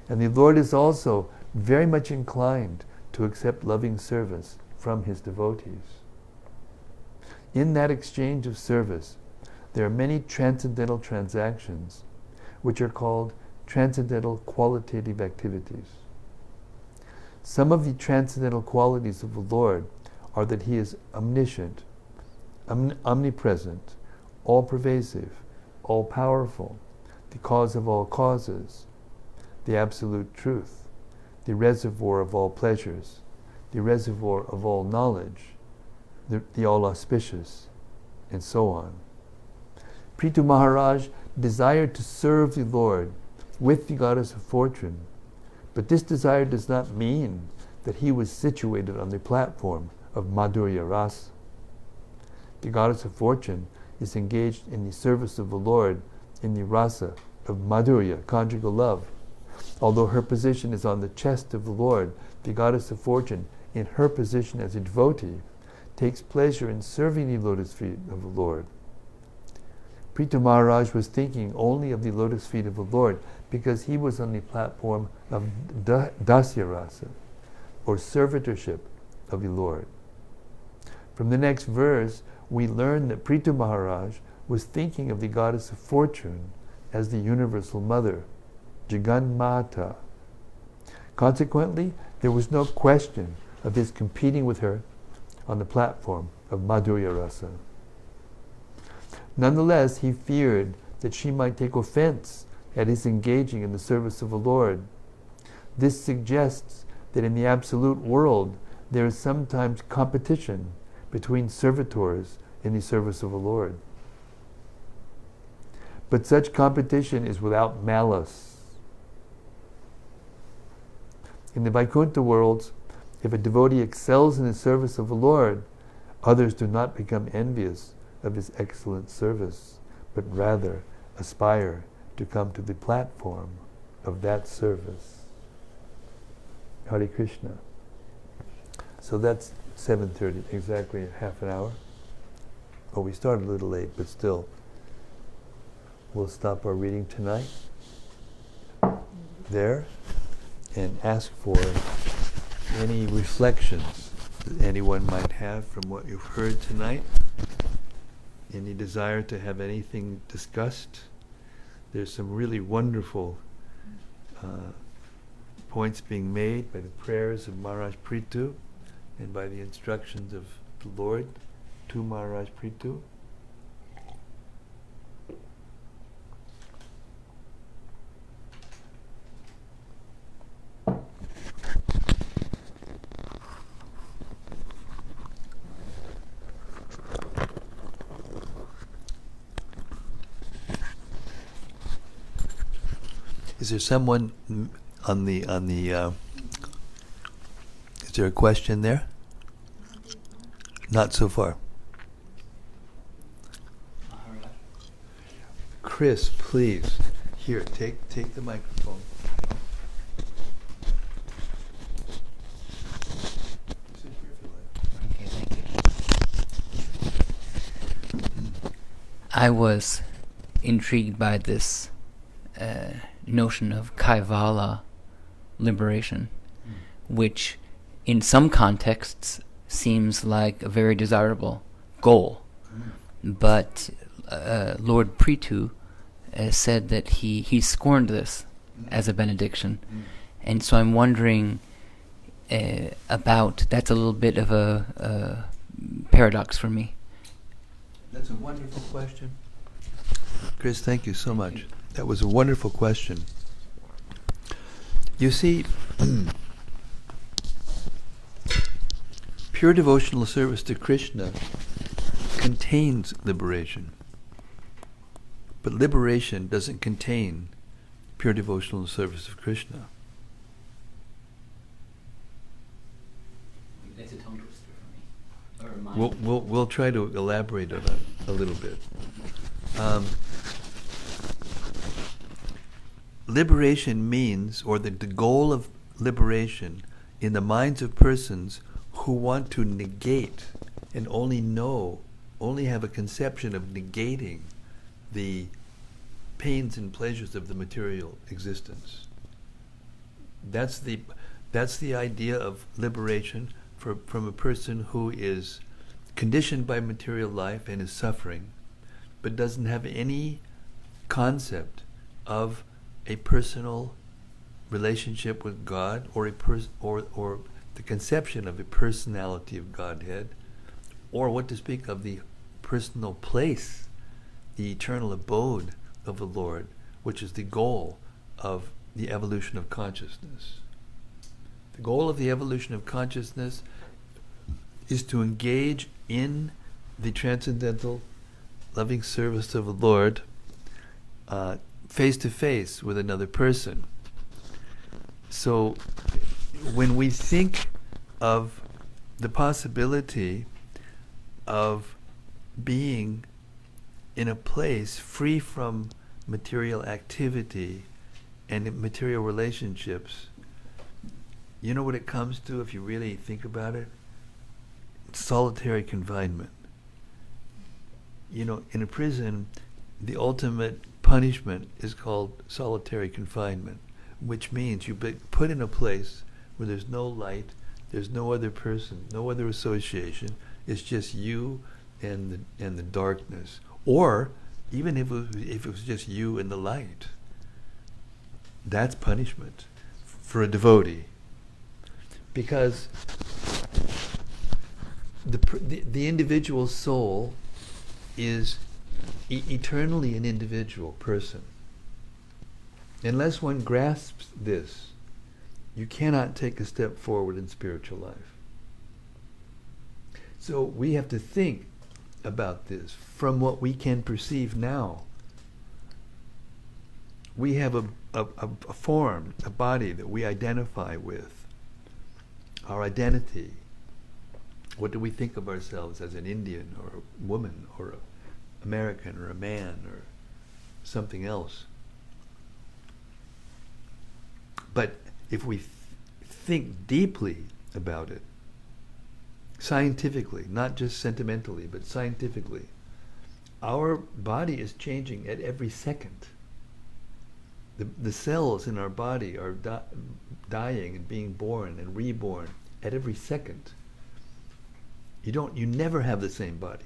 And the Lord is also very much inclined to accept loving service from his devotees. In that exchange of service, there are many transcendental transactions, which are called transcendental qualitative activities. Some of the transcendental qualities of the Lord are that he is omniscient, omnipresent, all-pervasive, all-powerful, the cause of all causes, the absolute truth, the reservoir of all pleasures, the reservoir of all knowledge, the all-auspicious, and so on. Prthu Maharaj desired to serve the Lord with the goddess of fortune, but this desire does not mean that he was situated on the platform of Madhurya Rasa. The goddess of fortune is engaged in the service of the Lord in the rasa of Madhurya, conjugal love. Although her position is on the chest of the Lord, the goddess of fortune, in her position as a devotee, takes pleasure in serving the lotus feet of the Lord. Prthu Maharaj was thinking only of the lotus feet of the Lord because he was on the platform of Dasya Rasa, or servitorship of the Lord. From the next verse, we learn that Prthu Maharaj was thinking of the goddess of fortune as the universal mother, Jagan Mata. Consequently, there was no question of his competing with her on the platform of Madhurya Rasa. Nonetheless, he feared that she might take offense at his engaging in the service of the Lord. This suggests that in the absolute world there is sometimes competition between servitors in the service of the Lord. But such competition is without malice. In the Vaikuntha worlds, if a devotee excels in the service of the Lord, others do not become envious of his excellent service, but rather aspire to come to the platform of that service. Hare Krishna. So that's 7:30, exactly half an hour. Oh, we started a little late, but still. We'll stop our reading tonight there and ask for any reflections that anyone might have from what you've heard tonight. Any desire to have anything discussed? There's some really wonderful points being made by the prayers of Maharaj Prthu and by the instructions of the Lord to Maharaj Prthu. Is there someone on the is there a question there? Not so far. Maharaja. Chris, please. Here, take the microphone. Sit here if you like. Okay, thank you. I was intrigued by this notion of Kaivala liberation, which in some contexts seems like a very desirable goal. But Lord Prthu said that he scorned this as a benediction. And so I'm wondering about, that's a little bit of a paradox for me. That's a wonderful question. Chris, thank you so much. That was a wonderful question. You see, pure devotional service to Krishna contains liberation. But liberation doesn't contain pure devotional service of Krishna. That's a tongue twister for me. Or mine. We'll try to elaborate on that a little bit. Liberation means, or the goal of liberation in the minds of persons who want to negate and only have a conception of negating the pains and pleasures of the material existence. That's the idea of liberation from a person who is conditioned by material life and is suffering, but doesn't have any concept of a personal relationship with God, or or the conception of a personality of Godhead, or what to speak of the personal place, the eternal abode of the Lord, which is the goal of the evolution of consciousness. The goal of the evolution of consciousness is to engage in the transcendental loving service of the Lord face to face with another person. So when we think of the possibility of being in a place free from material activity and material relationships, you know what it comes to if you really think about it? Solitary confinement. You know, in a prison, the ultimate punishment is called solitary confinement, which means you put in a place where there's no light, there's no other person, no other association. It's just you and the darkness. Or even if it was just you and the light, that's punishment for a devotee. Because the individual soul is eternally an individual person. Unless one grasps this, you cannot take a step forward in spiritual life. So we have to think about this from what we can perceive now. We have a form, a body that we identify with, our identity. What do we think of ourselves as an Indian or a woman or an American or a man or something else? But if we think deeply about it, scientifically, not just sentimentally, but scientifically, our body is changing at every second. The cells in our body are dying and being born and reborn at every second. You never have the same body.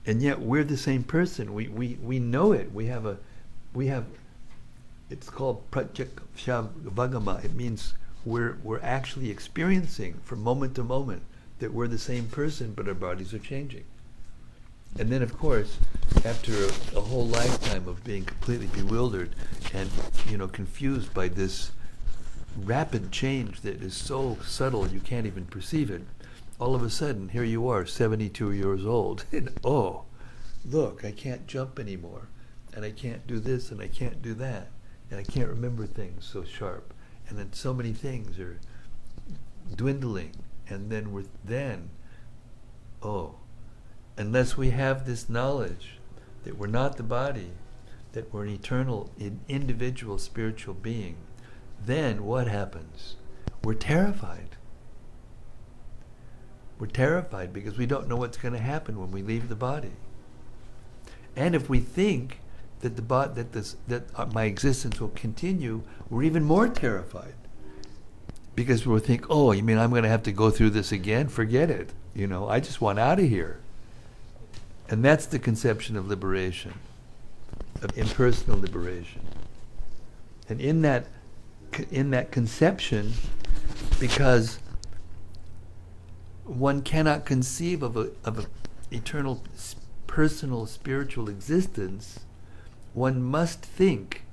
And yet we're the same person. We know it. We have it's called Pratyakshavagamah. It means we're actually experiencing from moment to moment that we're the same person, but our bodies are changing. And then, of course, after a whole lifetime of being completely bewildered and confused by this rapid change that is so subtle you can't even perceive it, all of a sudden here you are, 72 years old, and oh, look, I can't jump anymore, and I can't do this, and I can't do that, and I can't remember things so sharp, and then so many things are dwindling, and then unless we have this knowledge that we're not the body, that we're an eternal, individual spiritual being, then what happens? We're terrified. We're terrified because we don't know what's going to happen when we leave the body. And if we think that my existence will continue, we're even more terrified. Because we'll think, oh, you mean I'm going to have to go through this again? Forget it. I just want out of here. And that's the conception of liberation, of impersonal liberation. And in that conception, because one cannot conceive of a eternal personal spiritual existence, one must think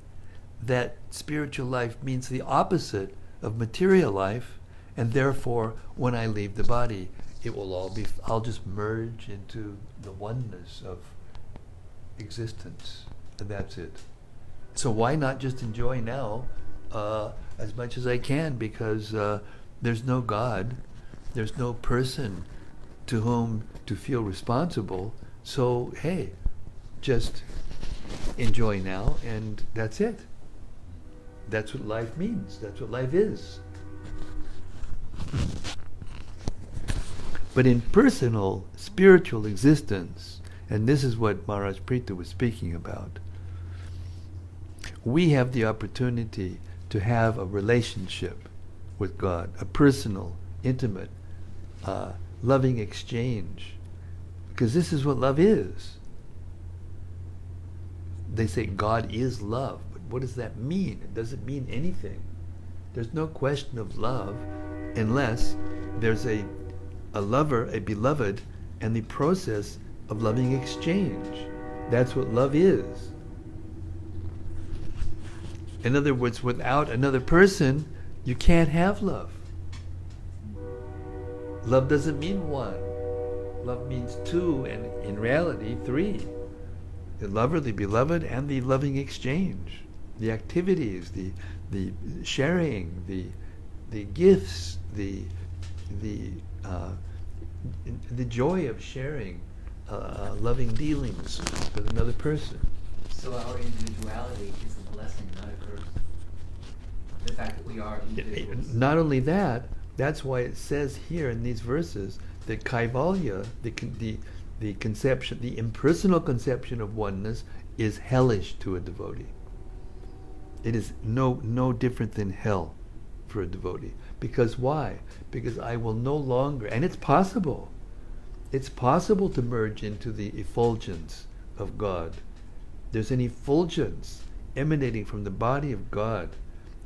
that spiritual life means the opposite of material life, and therefore when I leave the body, I'll just merge into the oneness of existence, and that's it. So why not just enjoy now as much as I can, because there's no God, there's no person to whom to feel responsible, so hey, just enjoy now, and that's it. That's what life means, that's what life is. But in personal, spiritual existence, and this is what Maharaj Prthu was speaking about, we have the opportunity to have a relationship with God, a personal, intimate, loving exchange, because this is what love is. They say God is love, but what does that mean? It doesn't mean anything. There's no question of love unless there's a lover, a beloved, and the process of loving exchange. That's what love is. In other words, without another person, you can't have love. Love doesn't mean one. Love means two, and in reality, three. The lover, the beloved, and the loving exchange. The activities, the sharing, the gifts, the joy of sharing loving dealings with another person. So our individuality is a blessing, not a curse. The fact that we are individuals. Not only that, that's why it says here in these verses that kaivalya, the conception, the impersonal conception of oneness, is hellish to a devotee. It is no different than hell for a devotee. Because why? Because I will no longer, and it's possible to merge into the effulgence of God. There's an effulgence emanating from the body of God,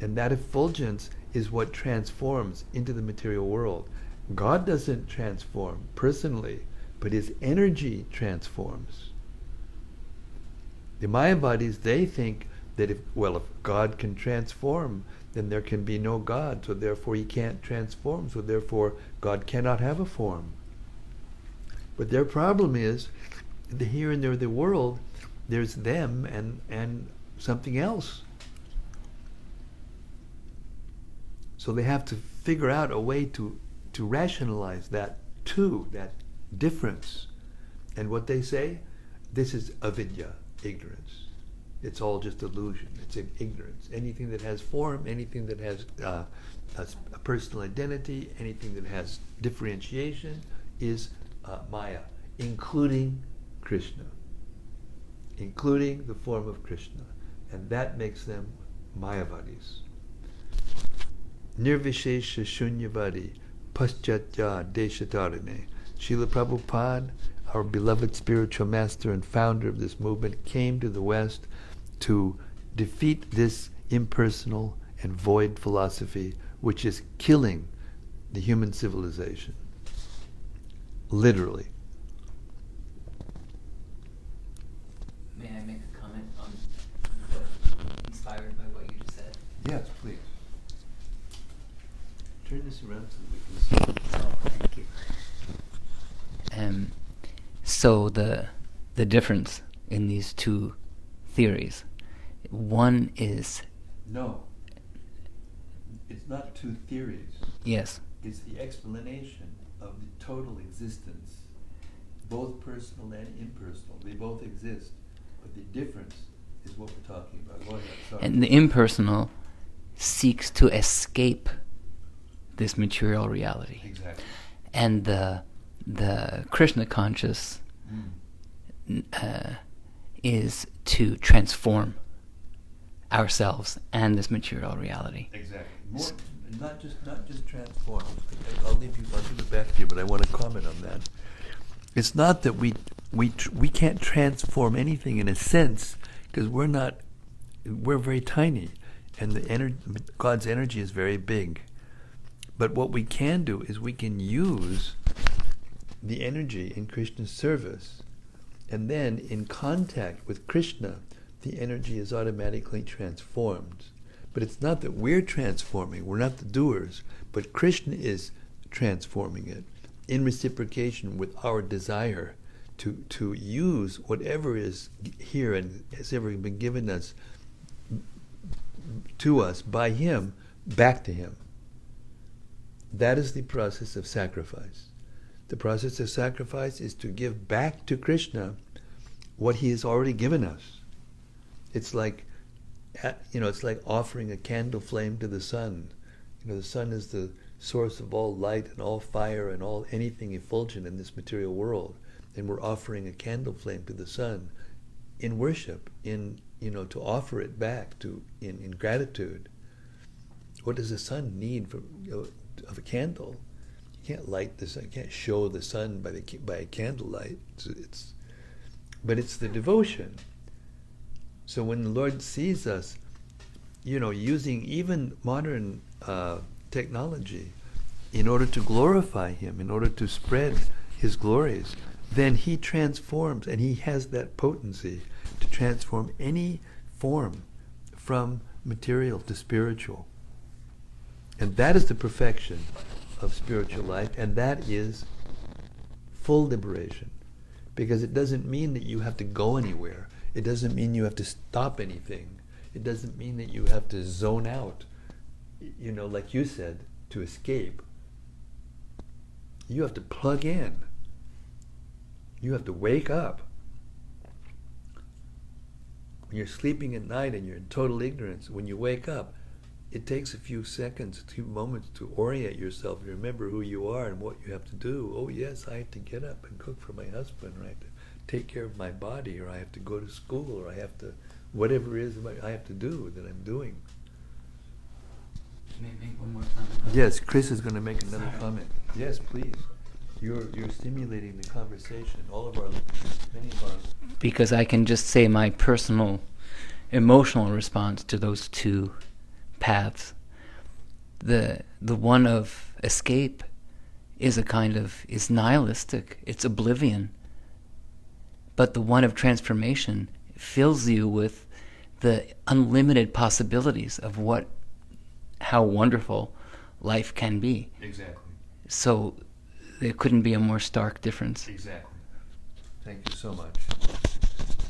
and that effulgence is what transforms into the material world. God doesn't transform personally, but his energy transforms. The Mayavadis, they think that if God can transform, then there can be no God, so therefore he can't transform, so therefore God cannot have a form. But their problem is, the here and there, the world, there's them and something else. So they have to figure out a way to rationalize that difference. And what they say, this is avidya, ignorance. It's all just illusion. It's in ignorance. Anything that has form, anything that has a personal identity, anything that has differentiation is Maya, including Krishna, including the form of Krishna. And that makes them Mayavadis. Nirvishesha Shunyavadi Paschatya Deshatarine. Srila Prabhupada, our beloved spiritual master and founder of this movement, came to the West to defeat this impersonal and void philosophy which is killing the human civilization. Literally. May I make a comment on inspired by what you just said? Yes, please. Turn this around so we can see. Oh, thank you. So the difference in these two theories, one is... No. It's not two theories. Yes. It's the explanation of the total existence, both personal and impersonal. They both exist, but the difference is what we're talking about. Go ahead. Sorry. And the impersonal seeks to escape this material reality. Exactly. And the Krishna conscious is to transform ourselves and this material reality. Exactly. More, not just transform. I'll give it back to you, but I want to comment on that. It's not that we can't transform anything in a sense, because we're very tiny, and God's energy is very big. But what we can do is we can use the energy in Krishna's service, and then in contact with Krishna, the energy is automatically transformed. But it's not that we're transforming, we're not the doers, but Krishna is transforming it in reciprocation with our desire to use whatever is here and has ever been given us to us by Him, back to Him. That is the process of sacrifice. The process of sacrifice is to give back to Krishna what He has already given us. It's like, it's like offering a candle flame to the sun. The sun is the source of all light and all fire and all anything effulgent in this material world. And we're offering a candle flame to the sun in worship, to offer it back in gratitude. What does the sun need of a candle? You can't light the sun. You can't show the sun by a candlelight. But it's the devotion. So when the Lord sees us, using even modern technology in order to glorify Him, in order to spread His glories, then He transforms, and He has that potency to transform any form from material to spiritual. And that is the perfection of spiritual life, and that is full liberation. Because it doesn't mean that you have to go anywhere. It doesn't mean you have to stop anything. It doesn't mean that you have to zone out, like you said, to escape. You have to plug in. You have to wake up. When you're sleeping at night and you're in total ignorance, when you wake up, it takes a few seconds, a few moments to orient yourself and remember who you are and what you have to do. Oh yes, I have to get up and cook for my husband, or I have to take care of my body, or I have to go to school, or I have to, whatever it is I have to do that I'm doing. May I make one more comment? Yes, Chris is going to make another comment. Yes, please. You're stimulating the conversation. Many of our... Because I can just say my personal emotional response to those two paths. The one of escape is nihilistic. It's oblivion. But the one of transformation fills you with the unlimited possibilities of how wonderful life can be. Exactly. So there couldn't be a more stark difference. Exactly. Thank you so much.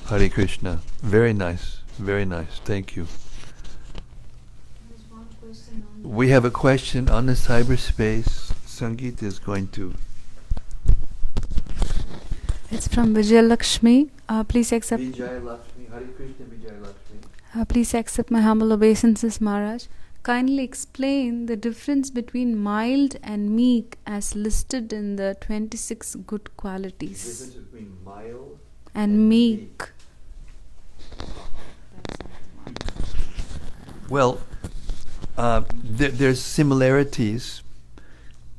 Hare Krishna. Very nice. Very nice. Thank you. There's one question on We have a question on the cyberspace. Sangeet is going to. It's from Vijay Lakshmi. Please accept. Vijay Lakshmi. Hare Krishna, Vijay Lakshmi. Please accept my humble obeisances, Maharaj. Kindly explain the difference between mild and meek as listed in the 26 good qualities. The difference between mild And meek. Well, there's similarities.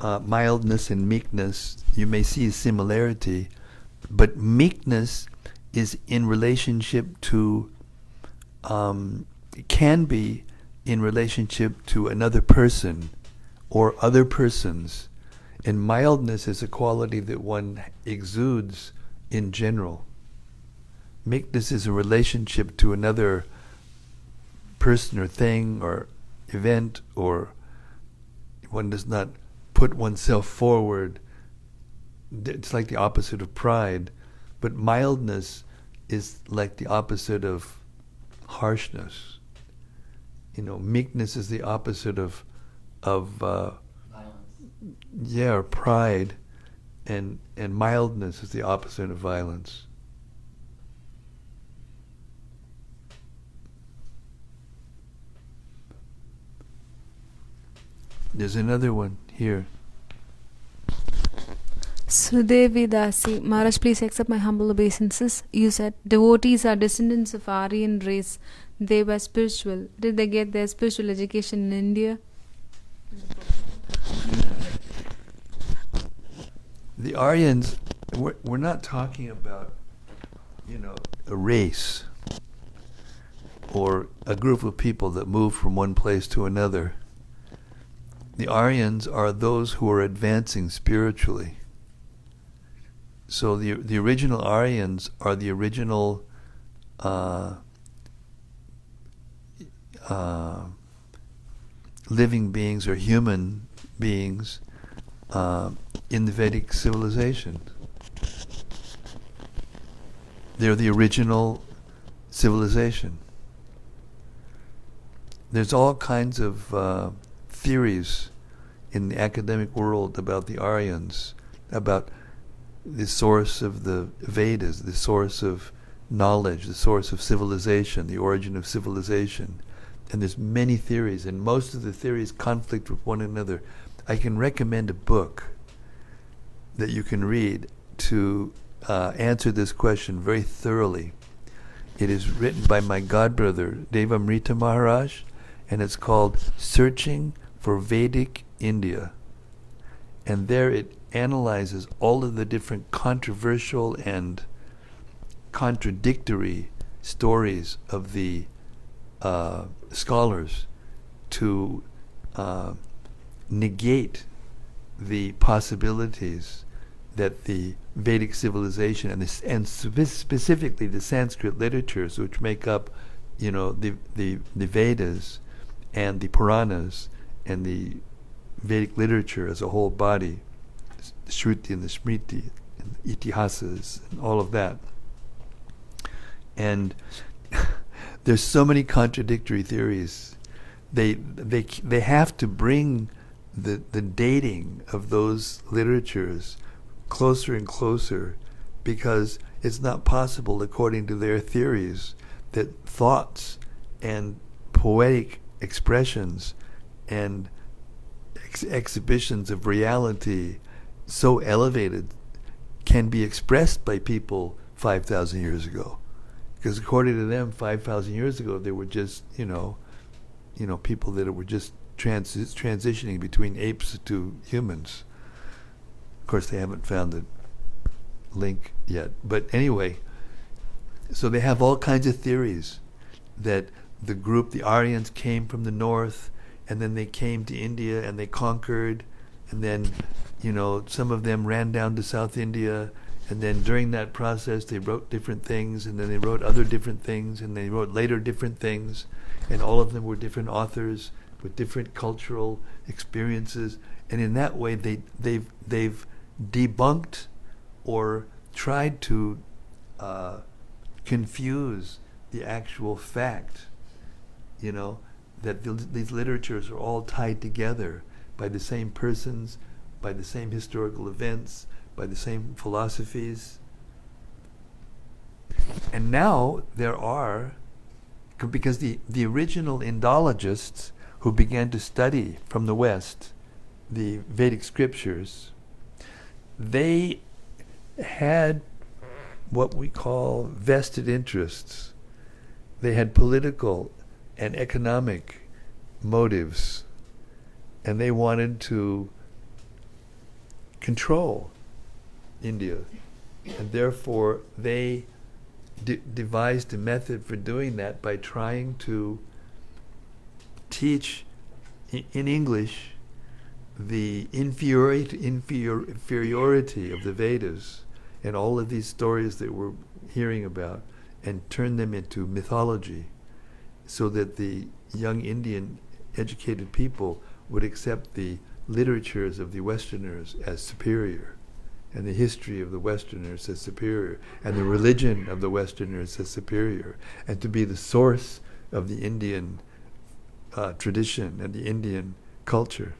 Mildness and meekness, you may see a similarity, but meekness is in relationship to, it can be in relationship to another person or other persons. And mildness is a quality that one exudes in general. Meekness is a relationship to another person or thing or event, or one does not put oneself forward. It's like the opposite of pride, but mildness is like the opposite of harshness. Meekness is the opposite of Violence. or pride, and mildness is the opposite of violence. There's another one here. Sudevi Dasi. Maharaj, please accept my humble obeisances. You said devotees are descendants of Aryan race. They were spiritual. Did they get their spiritual education in India? The Aryans, we're not talking about, a race or a group of people that move from one place to another. The Aryans are those who are advancing spiritually. So the original Aryans are the original living beings or human beings in the Vedic civilization. They're the original civilization. There's all kinds of theories in the academic world about the Aryans, about the source of the Vedas, the source of knowledge, the source of civilization, the origin of civilization. And there's many theories, and most of the theories conflict with one another. I can recommend a book that you can read to answer this question very thoroughly. It is written by my godbrother, Devamrita Maharaj, and it's called Searching for Vedic India. And there it analyzes all of the different controversial and contradictory stories of the scholars to negate the possibilities that the Vedic civilization and specifically the Sanskrit literatures, which make up, the Vedas and the Puranas and the Vedic literature as a whole body, the Shruti and the Smriti and the Itihasas and all of that. And there's so many contradictory theories. They have to bring the dating of those literatures closer and closer, because it's not possible, according to their theories, that thoughts and poetic expressions and exhibitions of reality so elevated can be expressed by people 5,000 years ago. Because according to them, 5,000 years ago, they were just, people that were just transitioning between apes to humans. Of course, they haven't found the link yet. But anyway, so they have all kinds of theories that the Aryans came from the north, and then they came to India and they conquered, and then, some of them ran down to South India, and then during that process they wrote different things, and then they wrote other different things, and they wrote later different things, and all of them were different authors with different cultural experiences, and in that way they've debunked or tried to confuse the actual fact, that these literatures are all tied together by the same persons, by the same historical events, by the same philosophies. And now there are, because the original Indologists who began to study from the West the Vedic scriptures, they had what we call vested interests. They had political and economic motives, and they wanted to control India, and therefore they devised a method for doing that by trying to teach in English the inferiority of the Vedas and all of these stories that we're hearing about, and turn them into mythology, so that the young Indian educated people would accept the literatures of the Westerners as superior, and the history of the Westerners as superior, and the religion of the Westerners as superior, and to be the source of the Indian tradition and the Indian culture.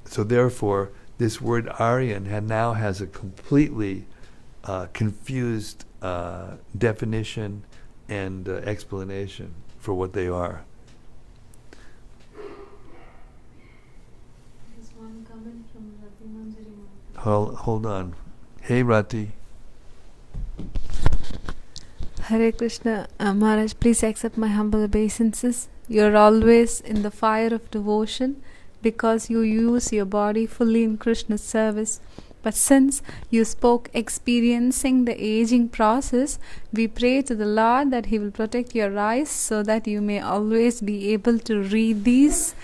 So therefore, this word Aryan now has a completely confused definition and explanation for what they are. There's one comment from Rati Manjari Mata. Hold on. Hey, Rati. Hare Krishna. Maharaj, please accept my humble obeisances. You're always in the fire of devotion because you use your body fully in Krishna's service. But since you spoke experiencing the aging process, we pray to the Lord that He will protect your eyes so that you may always be able to read these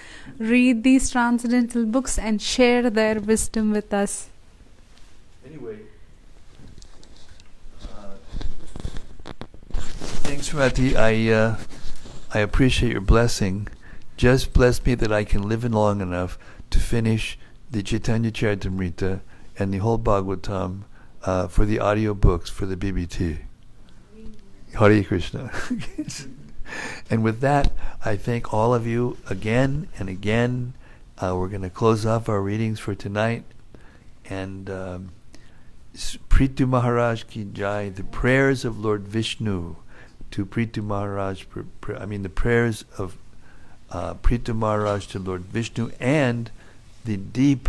transcendental books and share their wisdom with us. Anyway, thanks, Rati. I appreciate your blessing. Just bless me that I can live long enough to finish the Chaitanya Charitamrita and the whole Bhagavatam for the audio books for the BBT. Hare Krishna. And with that, I thank all of you again and again. We're going to close off our readings for tonight. And Prthu Maharaj ki jai, the prayers of Lord Vishnu to Prthu Maharaj, the prayers of Prthu Maharaj to Lord Vishnu, and the deep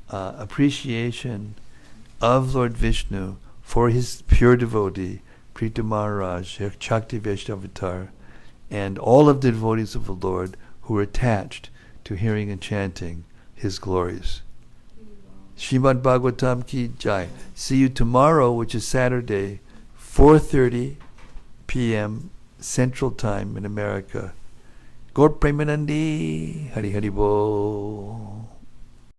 appreciation of Lord Vishnu for his pure devotee, Prthu Maharaj, Shakti Vaishnavatar, and all of the devotees of the Lord who are attached to hearing and chanting his glories. Srimad-Bhagavatam ki jai. See you tomorrow, which is Saturday, 4:30 p.m. Central Time in America. Gaur Premanandi, Hari Hari Bol.